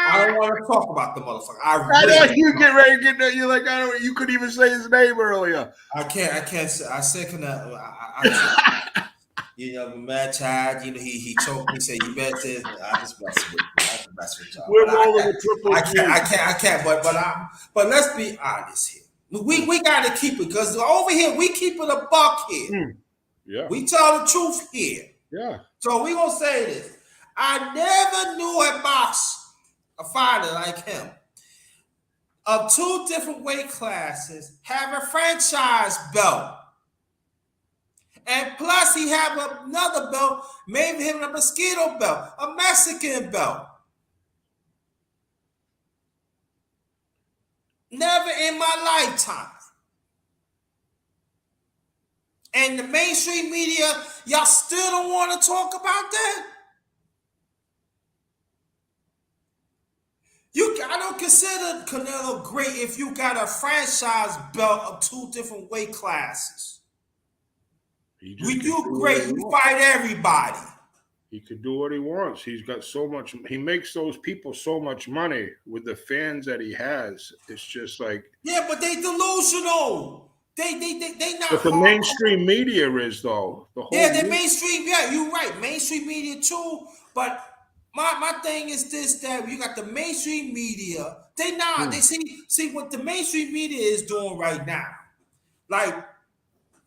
I don't want to talk about the motherfucker. I know you get ready to get there. You're like, you couldn't even say his name earlier. I can't say. I said Canelo. Mad Chad, he choked me, said, you better say it. I just mess with y'all. We're rolling with Triple G. I can't, but let's be honest here. We gotta keep it, because over here, we keep it a buck here. Yeah. We tell the truth here. Yeah. So we gonna say this. I never knew a fighter like him of two different weight classes have a franchise belt. And plus, he have another belt, maybe him a mosquito belt, a Mexican belt. Never in my lifetime. And the mainstream media, y'all still don't want to talk about that? I don't consider Canelo great if you got a franchise belt of 2 different weight classes. When you great, you fight everybody. He could do what he wants. He's got so much. He makes those people so much money with the fans that he has. It's just like, yeah, but they delusional. They not. But the hardcore. mainstream media is though. The whole Yeah, the mainstream. Yeah, you're right. Mainstream media too. But my thing is this: that you got the mainstream media. They not. They see what the mainstream media is doing right now. Like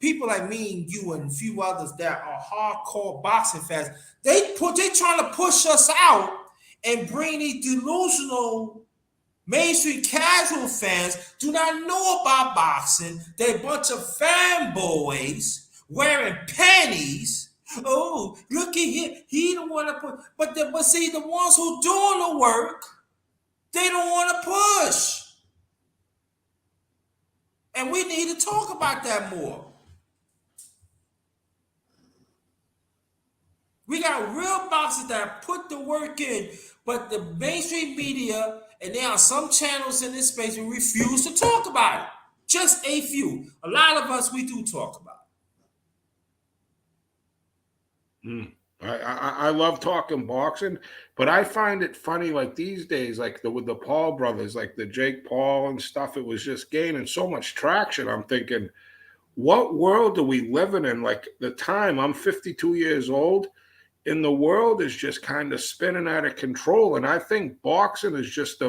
people like me and you and a few others that are hardcore boxing fans. They trying to push us out and bring these delusional mainstream casual fans do not know about boxing. They're a bunch of fanboys wearing panties. Oh, look at him. He don't want to put, but see, the ones who doing the work, they don't want to push. And we need to talk about that more. We got real boxers that put the work in, but the mainstream media, and there are some channels in this space who refuse to talk about it. Just a few. A lot of us, we do talk about it. I love talking boxing, but I find it funny, like these days, like with the Paul brothers, like the Jake Paul and stuff, it was just gaining so much traction. I'm thinking, what world are we living in? Like the time, I'm 52 years old, and the world is just kind of spinning out of control. And I think boxing is just a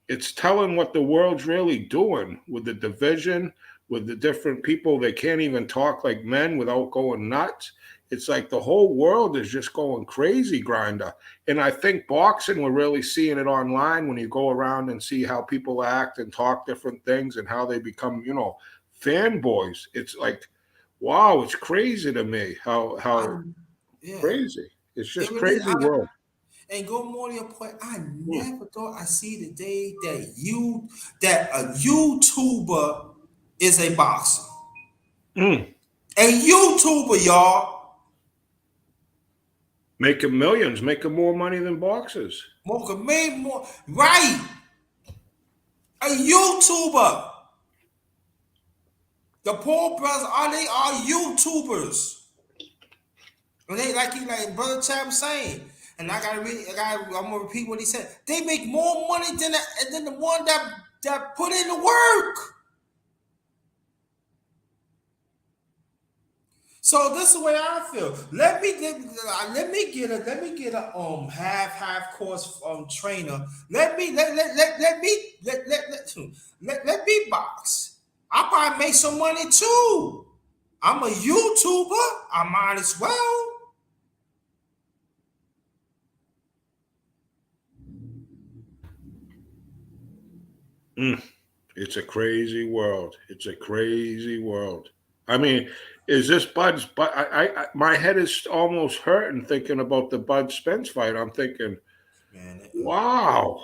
it's telling what the world's really doing with the division, with the different people. They can't even talk like men without going nuts. It's like the whole world is just going crazy, Grinda. And I think boxing, we're really seeing it online when you go around and see how people act and talk different things and how they become, fanboys. It's like, wow, it's crazy to me how crazy. It's just crazy world. And go more to your point, I never thought I see the day that a YouTuber is a boxer. A YouTuber, y'all. Making millions, making more money than boxers. More, right. A YouTuber. The Paul brothers are YouTubers. And they like Brother Chad was saying. And I'm gonna repeat what he said. They make more money than the one that put in the work. So this is the way I feel. Let me get a half course trainer. Let me box. I probably make some money too. I'm a YouTuber. I might as well. It's a crazy world. It's a crazy world. I mean, is this Bud's? But my head is almost hurting thinking about the Bud Spence fight. I'm thinking, man, wow,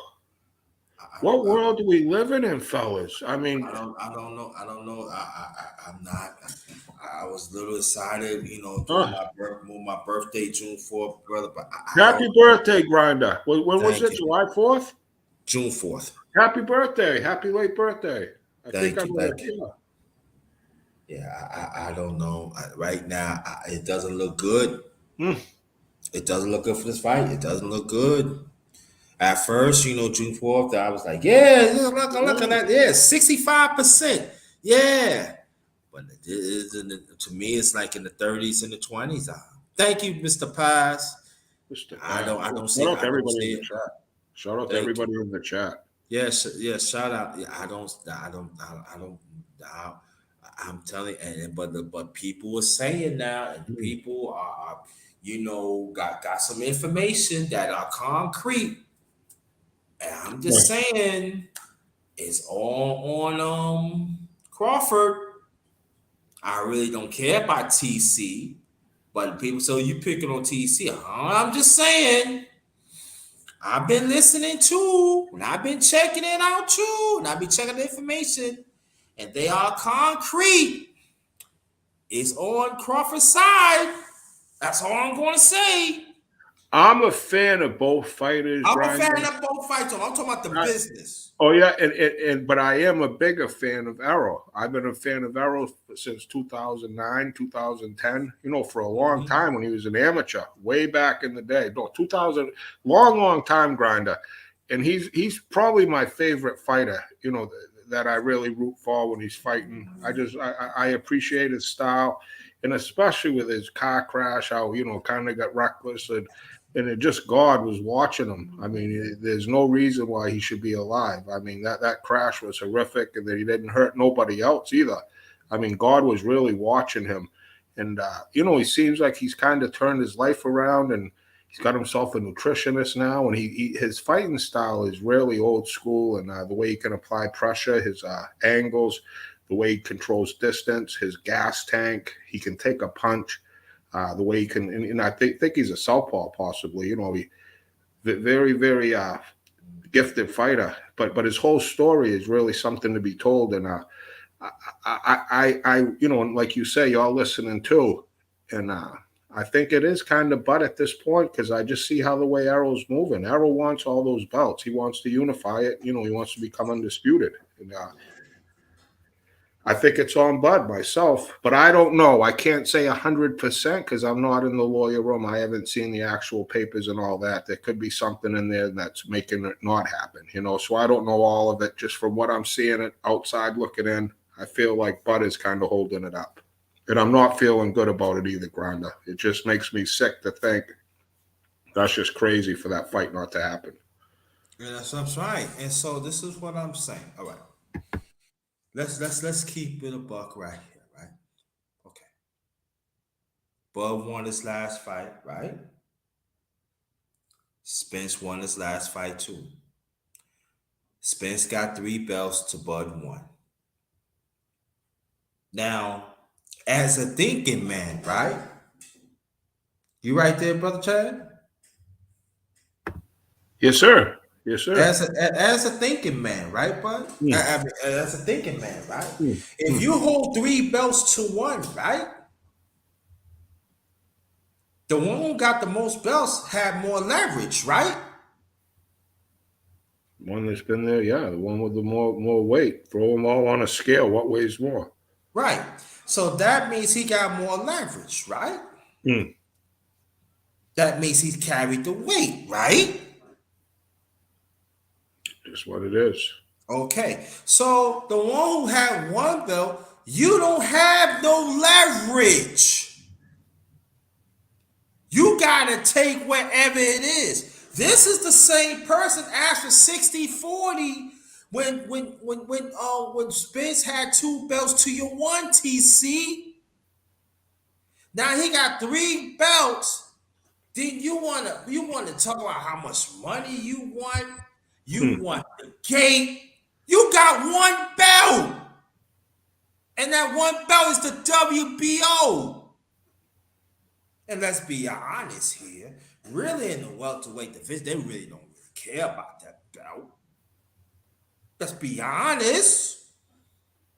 what world do we live in, fellas? I mean, I don't know. I'm not. I was a little excited, my birthday, June 4th, brother. But happy birthday, Grinda. When was it? July 4th? June 4th. Happy birthday. Happy late birthday. Thank you. Yeah, I don't know. Right now, it doesn't look good. It doesn't look good for this fight. It doesn't look good. At first, June 4th, I was like, yeah, look at that. Yeah, 65%. Yeah. But to me, it's like in the 30s and the 20s. Thank you, Mr. Paz. I don't see everybody in the chat. Shout out to everybody in the chat. Yes, shout out. Yeah, I'm telling you, but people are saying now, and people are, got some information that are concrete. And I'm just saying, it's all on Crawford. I really don't care about TC, but people say you picking on TC. I'm just saying, I've been listening too, and I've been checking it out too, and I've been checking the information. and they are concrete. It's on Crawford's side. That's all I'm going to say. I'm a fan of both fighters, I'm a Brian. fan of both fights. I'm talking about the business. Oh yeah, and but I am a bigger fan of Errol. I've been a fan of Errol since 2009, 2010. You know, for a long time when he was an amateur, way back in the day. No, 2000, long time, Grinder. And he's probably my favorite fighter. You know, that I really root for when he's fighting. I appreciate his style, and especially with his car crash, how kind of got reckless and it just God was watching him. I mean, there's no reason why he should be alive. I mean, that crash was horrific, and that he didn't hurt nobody else either. I mean, God was really watching him, and he seems like he's kind of turned his life around, and he's got himself a nutritionist now, and his fighting style is really old school, and the way he can apply pressure, his angles, the way he controls distance, his gas tank, he can take a punch. The way he can, and I think he's a southpaw possibly. He very, very gifted fighter. But his whole story is really something to be told. And I like you say, y'all listening too, and I think it is kind of butt at this point because I just see how the way Errol's moving. Errol wants all those belts. He wants to unify it. He wants to become undisputed. And I think it's on Bud myself, but I don't know. I can't say 100% because I'm not in the lawyer room. I haven't seen the actual papers and all that. There could be something in there that's making it not happen, so I don't know all of it. Just from what I'm seeing it outside looking in, I feel like Bud is kind of holding it up. And I'm not feeling good about it either, Grinda. It just makes me sick to think that's just crazy for that fight not to happen. Yeah, that's right. And so this is what I'm saying. All right. Let's keep it a buck right here, right? Okay. Bud won his last fight, right? Spence won his last fight too. Spence got 3 belts to Bud 1. Now, as a thinking man, right? You right there, brother Chad? Yes, sir. Yes, sir. As a thinking man, right, Bud? I mean, as a thinking man, right? If you hold 3 belts to 1, right? The one who got the most belts had more leverage, right? One that's been there, yeah. The one with the more weight. Throw them all on a scale. What weighs more? Right. So that means he got more leverage, right? That means he's carried the weight, right? Just what it is. Okay. So the one who had 1 belt, you don't have no leverage. You gotta take whatever it is. This is the same person asked for 60-40 when Spence had 2 belts to your 1, TC. Now he got 3 belts. Then you wanna talk about how much money you want? You want the gate. You got 1 belt. And that 1 belt is the WBO. And let's be honest here, really in the welterweight division, they really don't care about that belt. Let's be honest.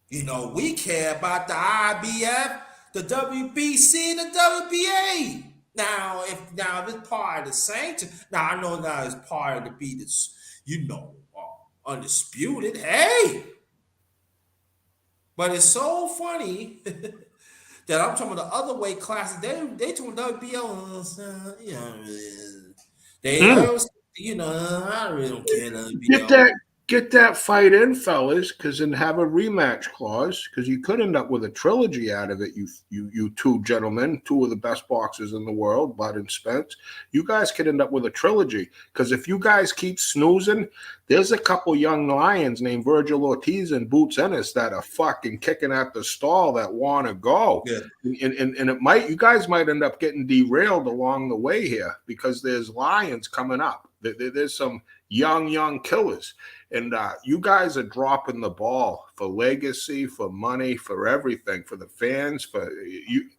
We care about the IBF, the WBC, and the WBA. Now, if it's part of the same, now I know now it's part of the be this, undisputed. Hey, but it's so funny. That I'm talking about the other weight classes. They talking WBO. I really don't care. WBO. Get that fight in, fellas, and have a rematch clause, because you could end up with a trilogy out of it. You 2 gentlemen, 2 of the best boxers in the world, Bud and Spence. You guys could end up with a trilogy, because if you guys keep snoozing, there's a couple young lions named Virgil Ortiz and Boots Ennis that are fucking kicking at the stall that want to go. Yeah. And you guys might end up getting derailed along the way here, because there's lions coming up. There's some young killers. And you guys are dropping the ball for legacy, for money, for everything, for the fans, for you.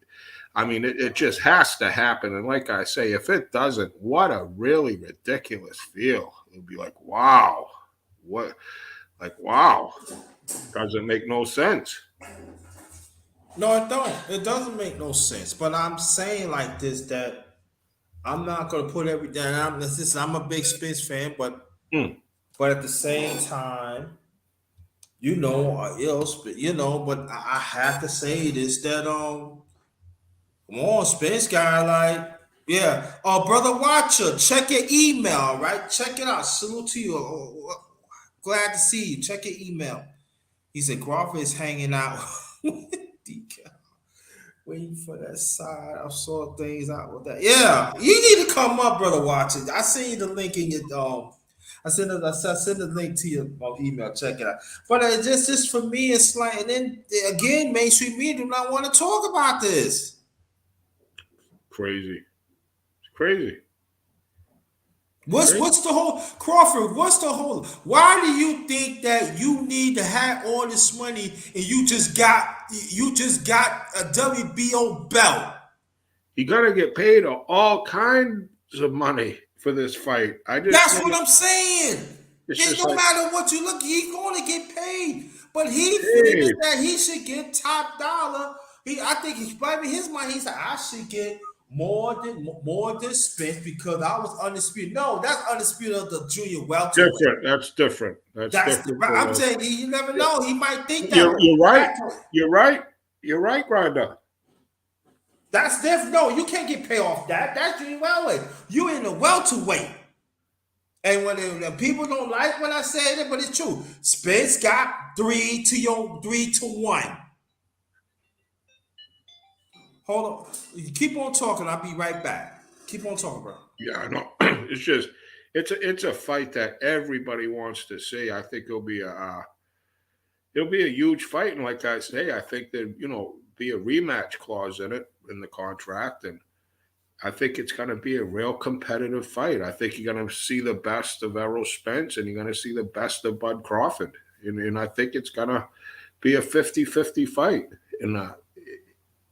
I mean, it just has to happen. And like I say, if it doesn't, what a really ridiculous feel. It'll be like, wow. Wow. Doesn't make no sense. No, it don't. It doesn't make no sense. But I'm saying like this that I'm not gonna put everything. I'm a big Spence fan, Hmm. but at the same time, but I have to say this that come on, Spence guy, like, yeah. Oh, brother Watcher, check your email, right? Check it out. Salute to you. Glad to see you. Check your email. He said Crawford is hanging out with DK. Waiting for that side. I saw things out with that. Yeah, you need to come up, brother. Watch it. I sent you the link in your I sent the link to your email. Check it out. But just for me, it's like, and then again, mainstream media do not want to talk about this. Crazy. It's crazy. What's the whole Crawford? What's the whole? Why do you think that you need to have all this money and you just got a WBO belt? You got to get paid all kinds of money for this fight. That's what I'm saying. It's No like, matter what you look, he's going to get paid. But he figures that he should get top dollar. I think he's probably his mind. He said, I should get more than Spence because I was undisputed. No, that's undisputed of the junior welterweight. different. That's different. That's different. I'm saying you never know. He might think that. You're right. You're right. You're right, Grinda. That's different. No, you can't get paid off that. That's junior welterweight. You in the welterweight. And when people don't like when I say it, but it's true. Spence got 3-1. Hold on. Keep on talking. I'll be right back. Keep on talking, bro. Yeah, I know. It's a fight that everybody wants to see. I think it'll be a huge fight, and like I say, I think there be a rematch clause in the contract, and I think it's going to be a real competitive fight. I think you're going to see the best of Errol Spence, and you're going to see the best of Bud Crawford, and I think it's going to be a 50-50 fight, and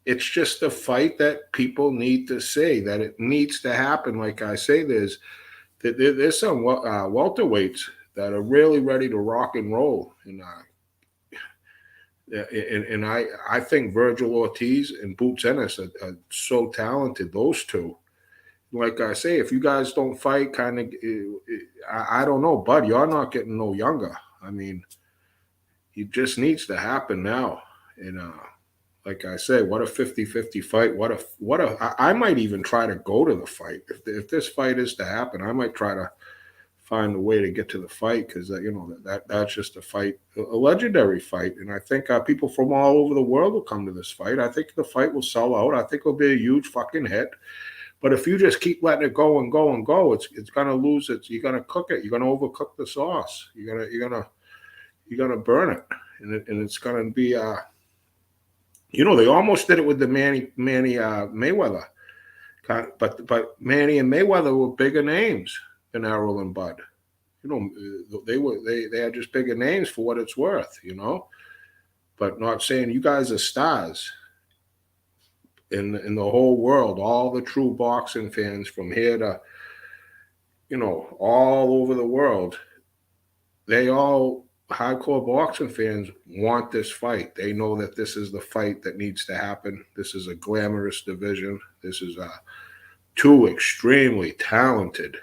it's just a fight that people need to see, that it needs to happen. Like I say, there's some welterweights that are really ready to rock and roll, and I think Virgil Ortiz and Boots Ennis are so talented. Those two, like I say, if you guys don't fight, I don't know, Bud, you're not getting no younger. I mean, it just needs to happen now, and like I say, what a 50-50 fight. I might even try to go to the fight. If this fight is to happen, I might try to find a way to get to the fight because, that's just a fight, a legendary fight. And I think people from all over the world will come to this fight. I think the fight will sell out. I think it'll be a huge fucking hit. But if you just keep letting it go and go and go, it's going to lose it. You're going to cook it. You're going to overcook the sauce. You're going to burn it. And it's going to be, they almost did it with the Manny Mayweather, but Manny and Mayweather were bigger names than Errol and Bud. They had just bigger names for what it's worth, But not saying you guys are stars in the whole world. All the true boxing fans from here to all over the world, they all. Hardcore boxing fans want this fight. They know that this is the fight that needs to happen. This is a glamorous division. This is two extremely talented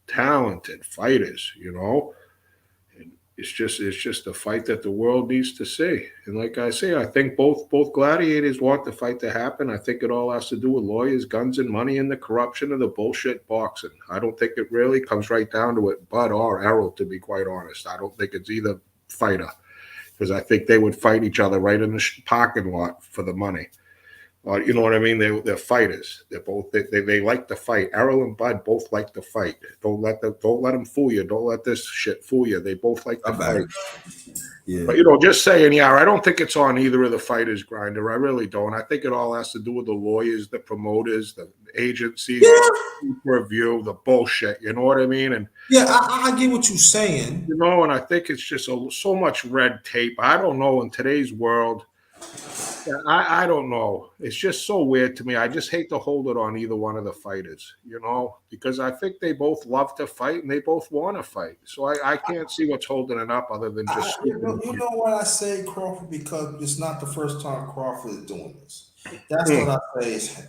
fighters, And it's just a fight that the world needs to see. And like I say, I think both gladiators want the fight to happen. I think it all has to do with lawyers, guns, and money, and the corruption of the bullshit boxing. I don't think it really comes right down to it, Bud or Errol, to be quite honest. I don't think it's either fighter, because I think they would fight each other right in the parking lot for the money. You know what I mean? They're fighters. They're both they like to fight. Errol and Bud both like to fight. Don't let them fool you. Don't let this shit fool you. They both like to fight. Yeah. But just saying, I don't think it's on either of the fighters, Grinder. I really don't. I think it all has to do with the lawyers, the promoters, the agencies, review, the bullshit. You know what I mean? And I get what you're saying. And I think it's just so much red tape. I don't know, in today's world, Yeah, I don't know. It's just so weird to me. I just hate to hold it on either one of the fighters, because I think they both love to fight and they both want to fight. So I can't see what's holding it up other than just stupid. You know what I say, Crawford, because it's not the first time Crawford is doing this. That's what I say is him.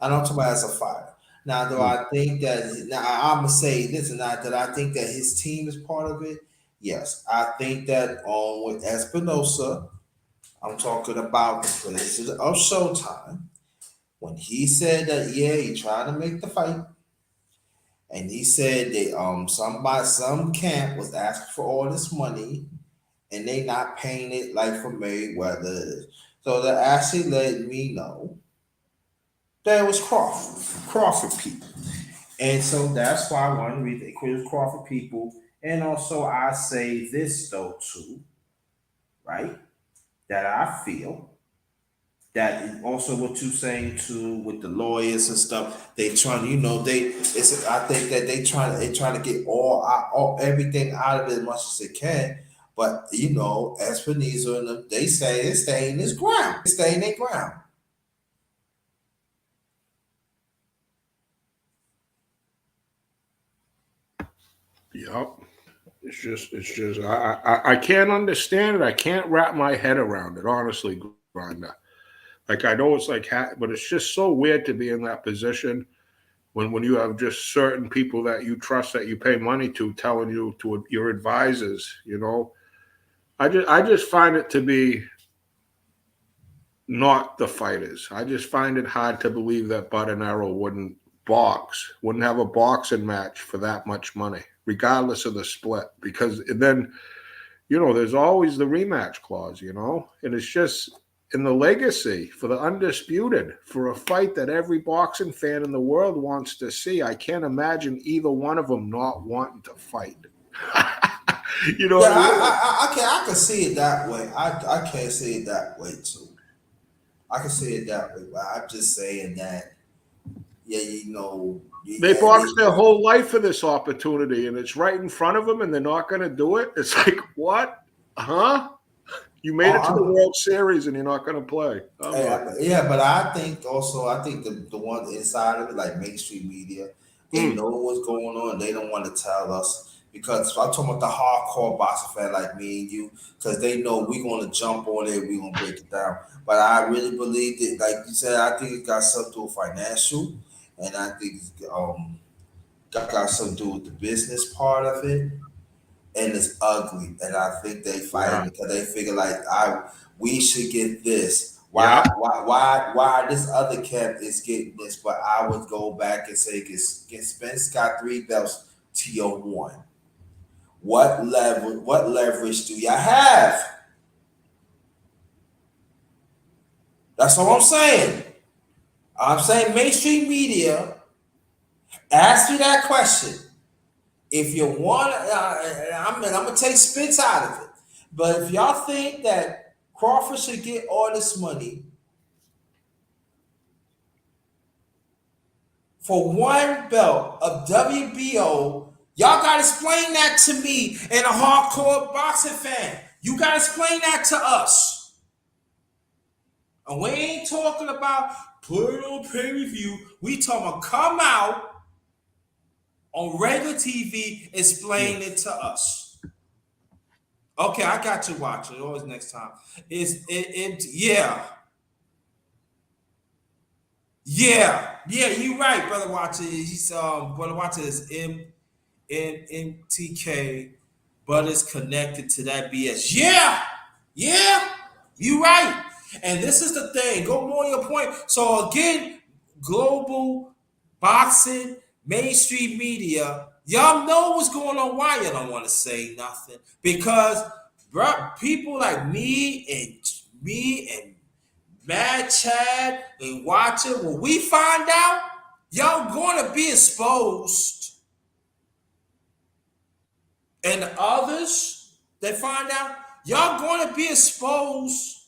I don't talk about as a fighter. Now, do I think that I'm gonna say this and that I think that his team is part of it? Yes, I think that with Espinosa, I'm talking about the president of Showtime. When he said that, yeah, he tried to make the fight, and he said that some camp was asking for all this money, and they not paying it like for Mayweather. So that actually let me know that it was Crawford people. And so that's why I want to read the Chris Crawford people. And also I say this though too, right? That I feel that also what you saying too with the lawyers and stuff, they trying, I think that they trying to get all everything out of it as much as they can. But Espinosa and them, they say it's staying this ground. It's staying their ground. Yep. It's just I can't understand it. I can't wrap my head around it, honestly, Grinda. Like I know it's like, but it's just so weird to be in that position when you have just certain people that you trust that you pay money to telling you to your advisors. I just find it to be not the fighters. I just find it hard to believe that Arrow wouldn't have a boxing match for that much money, regardless of the split. Because then, there's always the rematch clause, and it's just in the legacy for the undisputed, for a fight that every boxing fan in the world wants to see. I can't imagine either one of them not wanting to fight. Yeah, I can see it that way. I can't see it that way too. I can see it that way, but I'm just saying that, yeah, they boxed their whole life for this opportunity, and it's right in front of them, and they're not going to do it. It's like, what? Huh? You made it to the World Series, and you're not going to play. Yeah, but I think the ones inside of it, like mainstream media, they know what's going on. They don't want to tell us. Because I'm talking about the hardcore boxing fan like me and you, because they know we're going to jump on it, we're going to break it down. But I really believe that, like you said, I think it got something to do with financial, and I think it's got something to do with the business part of it, and it's ugly. And I think they fight because they figure like we should get this. Why this other camp is getting this? But I would go back and say, Spence got 3 belts to your 1. What leverage do you have? That's all I'm saying. I'm saying mainstream media, ask me that question. If you want, I'm going to take Spence out of it. But if y'all think that Crawford should get all this money for 1 belt of WBO, y'all got to explain that to me and a hardcore boxing fan. You got to explain that to us. And we ain't talking about put it on pay-per-view. We talking about come out on regular TV, explain it to us. Okay, I got you watching. Always next time. Yeah, you right, Brother Watcher. He's Brother Watcher is MTK, but it's connected to that BS. Yeah, you right. And this is the thing. Go more on your point. So again, global boxing, mainstream media, y'all know what's going on. Why y'all don't want to say nothing? Because people like me and Mad Chad and Watcher, when we find out, y'all going to be exposed. And the others that find out, y'all going to be exposed.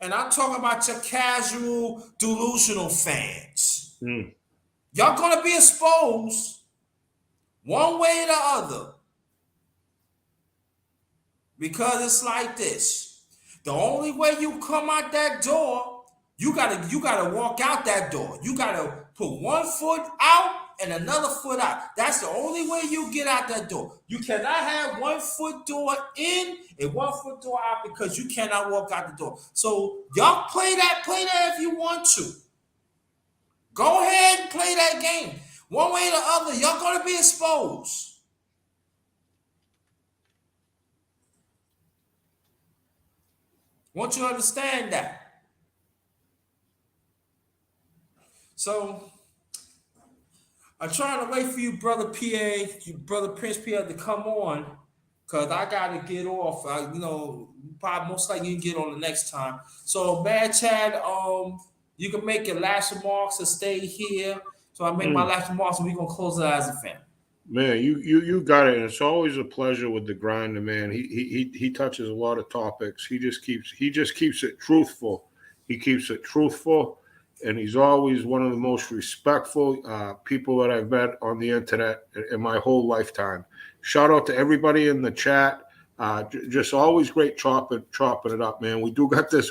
And I'm talking about your casual, delusional fans. Y'all going to be exposed one way or the other. Because it's like this. The only way you come out that door, you gotta walk out that door. You gotta put one foot out and another foot out. That's the only way you get out that door. You cannot have one foot door in and one foot door out because you cannot walk out the door. So y'all play that if you want to. Go ahead and play that game. One way or the other, y'all gonna be exposed. Want you to understand that. So I'm trying to wait for you, brother brother Prince PA, to come on, cause I gotta get off. Probably most likely you can get on the next time. So, Bad Chad, you can make your last remarks and stay here. So I make my last remarks, and we're gonna close it as a family. Man, you got it. And it's always a pleasure with the Grinder, man. He touches a lot of topics. He just keeps it truthful. He keeps it truthful, and he's always one of the most respectful people that I've met on the internet in my whole lifetime. Shout out to everybody in the chat. Just always great chopping it up, man. We got the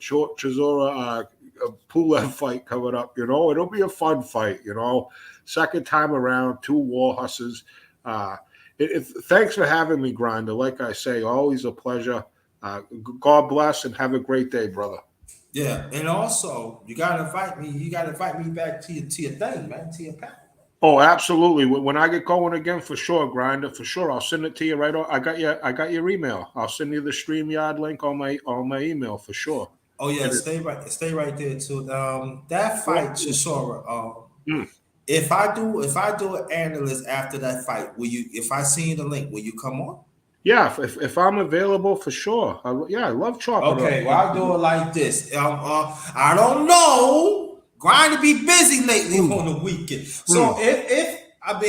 Chisora Pulev fight coming up. It'll be a fun fight. Second time around, 2 war horses. Thanks for having me, Grinder. Like I say, always a pleasure. God bless and have a great day, brother. Yeah, and also you gotta invite me. You gotta invite me back to your thing, man, to your panel. Oh, absolutely. When I get going again, for sure, Grinder, for sure. I'll send it to you right on. I got your email. I'll send you the StreamYard link on my email for sure. Oh yeah, stay right there too. That fight, Chisora. If I do an analyst after that fight, will you? If I send you the link, will you come on? Yeah, if I'm available, for sure. I love chopping. Okay, well, I'll do it like this. I don't know. Grind to be busy lately on the weekend. So if I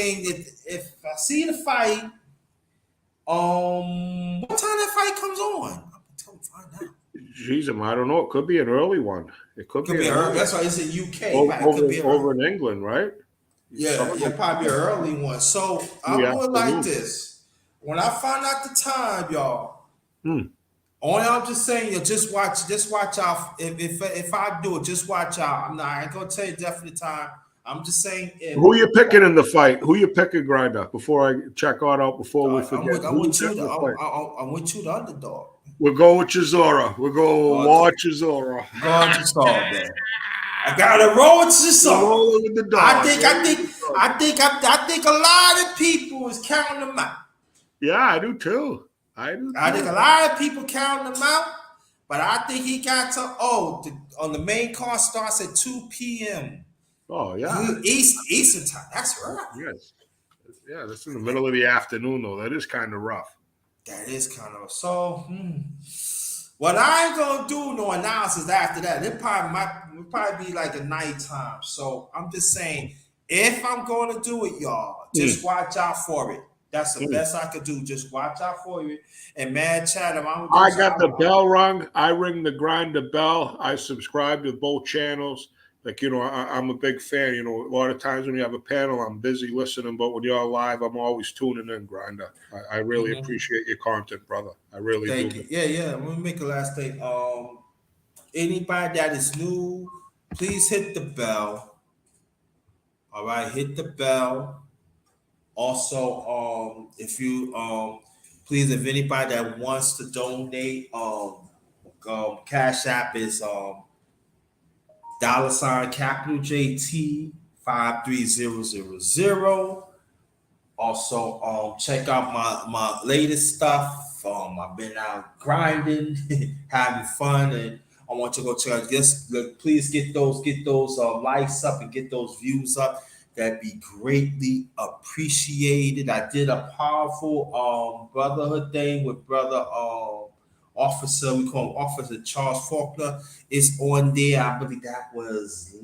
see the fight, what time that fight comes on? I'm find out. Jeez, I don't know. It could be an early one. It could be early. That's why it's in UK. Over in England, right? Yeah, probably an early one. So I'm doing like this. When I find out the time, y'all, only I'm just saying, just watch out. If I do it, just watch out. I ain't gonna tell you definite time. I'm just saying. Who you picking in the fight? Who you picking, Grinder? Before I check out before we forget. I'm with you, the underdog. We'll go with Chisora. We'll go watch Chisora. Go on Chisora, man. I gotta roll with Chisora. I think a lot of people is counting them out. Yeah, I do too. I think a lot of people counting them out, but I think he got to on the main card starts at 2 p.m. Oh yeah, Eastern time. That's rough. Yes, yeah, that's in the middle of the afternoon though. That is kind of rough. That is kind of so. What I ain't gonna do no analysis after that. It probably be like a nighttime. So I'm just saying, if I'm gonna do it, y'all, just watch out for it. That's the best I could do. Just watch out for you. And man, Chatham, I got the bell rung. I ring the Grinder bell. I subscribe to both channels. I'm a big fan. A lot of times when you have a panel, I'm busy listening, but when you're live, I'm always tuning in, Grinder. I really appreciate your content, brother. I really do. Thank you. Yeah. I'm gonna make a last thing. Anybody that is new, please hit the bell. All right, hit the bell. Also, if you please, if anybody that wants to donate, Cash App is $capital JT 53000. Also, check out my latest stuff. I've been out grinding, having fun, and I want you to go check out. Please get those likes up and get those views up. That'd be greatly appreciated. I did a powerful brotherhood thing with brother officer. We call him Officer Charles Faulkner. It's on there. I believe that was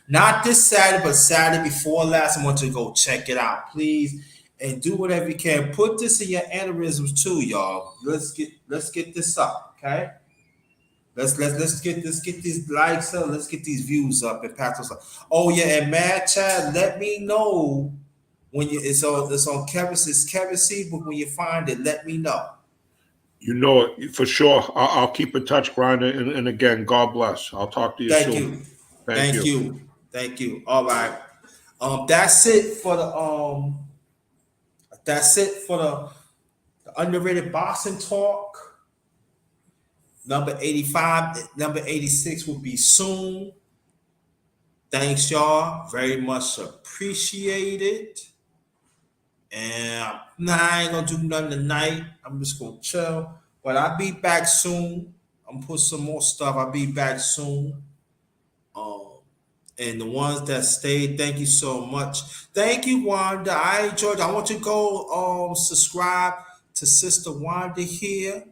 not this Saturday, but Saturday before last. I want you to go check it out, please, and do whatever you can. Put this in your aneurysms too, y'all. Let's get this up, okay? Let's get these likes up. Let's get these views up and pass us up. Oh yeah, and Mad Chad, let me know when you it's on Kevin C. But when you find it, let me know. You know it for sure. I'll keep in touch, Grinder. And again, God bless. I'll talk to you Thank soon. you. Thank Thank you. you. Thank you. All right. That's it for the underrated boxing talk. Number 85, number 86 will be soon. Thanks, y'all. Very much appreciated. And nah, I ain't gonna do nothing tonight. I'm just gonna chill. But I'll be back soon. I'm gonna put some more stuff. I'll be back soon. Um, and the ones that stayed, thank you so much. Thank you, Wanda. I enjoyed it. I want you to go subscribe to Sister Wanda here.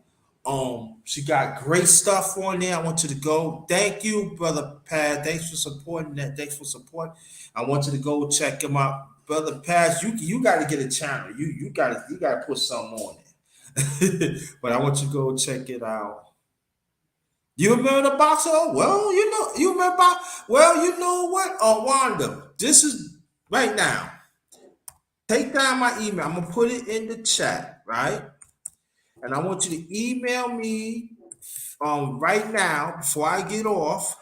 She got great stuff on there. I want you to go. Thank you, Brother Pat. Thanks for supporting that. Thanks for support. I want you to go check him out. Brother Pat, you gotta get a channel. You gotta put something on there. But I want you to go check it out. You remember the boxer? Well, you remember. Well, you know what? Wanda, this is right now. Take down my email. I'm gonna put it in the chat, right? And I want you to email me right now before I get off,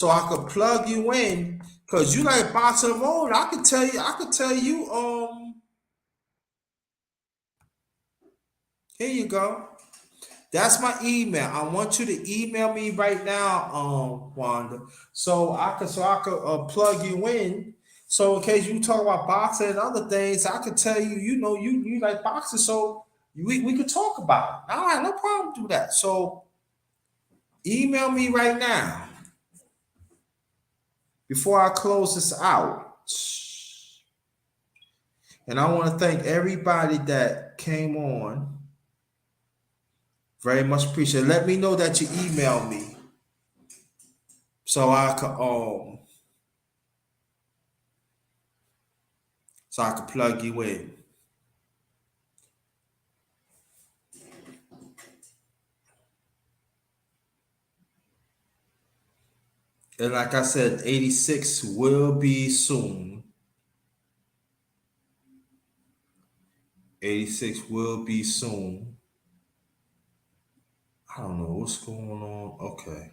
so I could plug you in. Cause you like boxing road. I could tell you. Here you go. That's my email. I want you to email me right now, Wanda, so I could plug you in. So in case you talk about boxing and other things, I could tell you, you like boxing, so we could talk about it. All right, no problem. Do that. So email me right now before I close this out. And I want to thank everybody that came on. Very much appreciate it. Let me know that you emailed me so I could plug you in. And like I said, 86 will be soon. 86 will be soon. I don't know what's going on. Okay.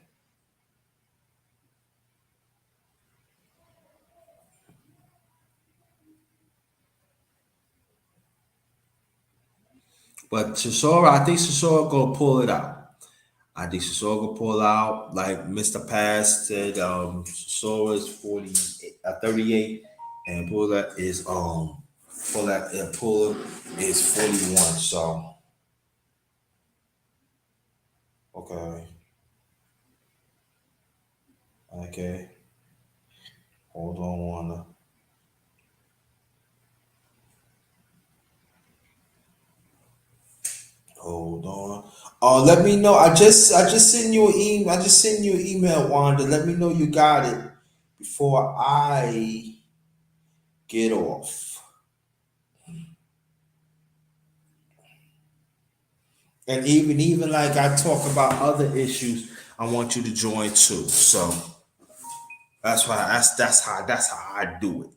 But Chisora, I think Chisora gonna pull it out. I think Chisora gonna pull out. Like Mr. Pass said, Chisora is 38, and Pulla is Pulla is 41. So okay. Okay. Hold on, Wanda. Hold on. Let me know. I just send you an email. I just send you an email, Wanda. Let me know you got it before I get off. And even like I talk about other issues, I want you to join too. So that's how I do it.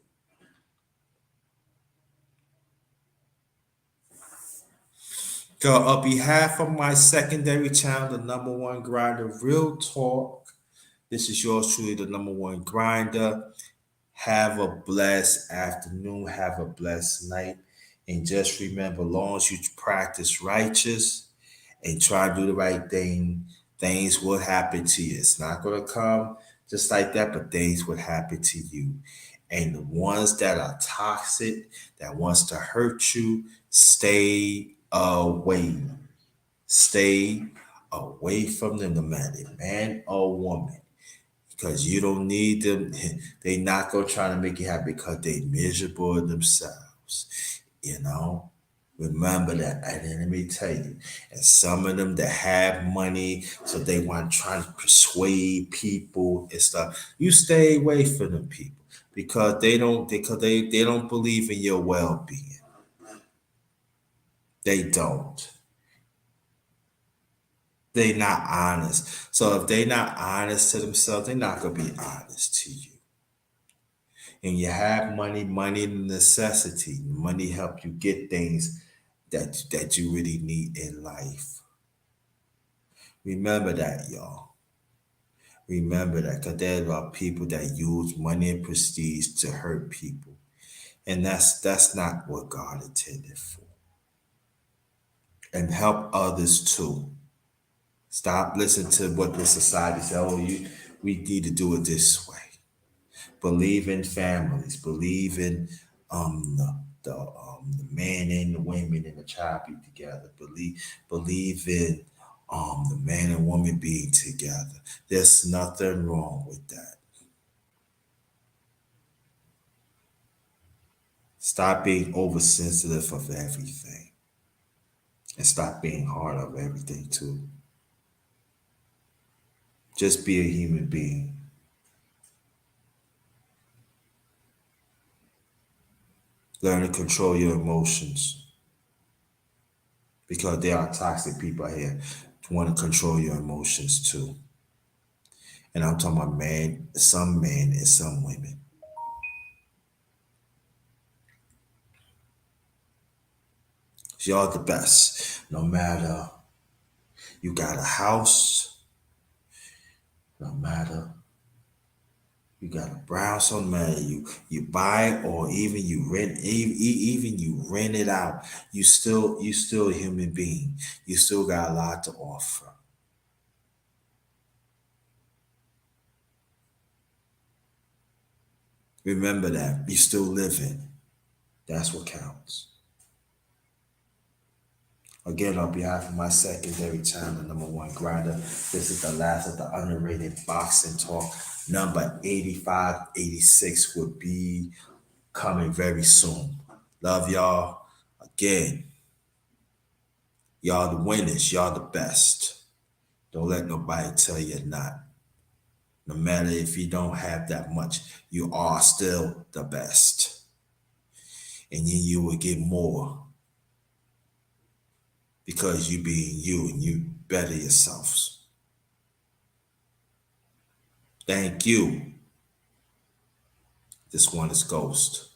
So on behalf of my secondary channel, the number one grinder, Real Talk. This is yours truly, the number one grinder. Have a blessed afternoon. Have a blessed night. And just remember, long as you practice righteous and try to do the right thing, things will happen to you. It's not going to come just like that, but things will happen to you. And the ones that are toxic, that wants to hurt you, stay away. Stay away from them, no matter man or woman, because you don't need them. They not gonna try to make you happy because they miserable themselves. You know, remember that. And then let me tell you, and some of them that have money, so they want to try to persuade people and stuff. You stay away from them people because they don't believe in your well being. They don't. They not honest. So if they not honest to themselves, they're not gonna be honest to you. And you have money, money is a necessity. Money help you get things that you really need in life. Remember that, y'all. Remember that, because there are people that use money and prestige to hurt people. And that's not what God intended for. And help others too. Stop listening to what the society says. Oh, we need to do it this way. Believe in families. Believe in the man and the women and the child be together. Believe in the man and woman being together. There's nothing wrong with that. Stop being oversensitive of everything. And stop being hard of everything too. Just be a human being. Learn to control your emotions. Because there are toxic people out here who want to control your emotions too. And I'm talking about men and some women. Y'all the best. No matter you got a house, no matter you got a brown, no matter you buy it or even you rent, even you rent it out, you still a human being. You still got a lot to offer. Remember that. You still living. That's what counts. Again, on behalf of my secondary channel, number one Grinda, this is the last of the underrated boxing talk. Number 85, 86 will be coming very soon. Love y'all. Again, y'all the winners. Y'all the best. Don't let nobody tell you not. No matter if you don't have that much, you are still the best. And then you will get more because you being you and you better yourselves. Thank you. This one is Ghost.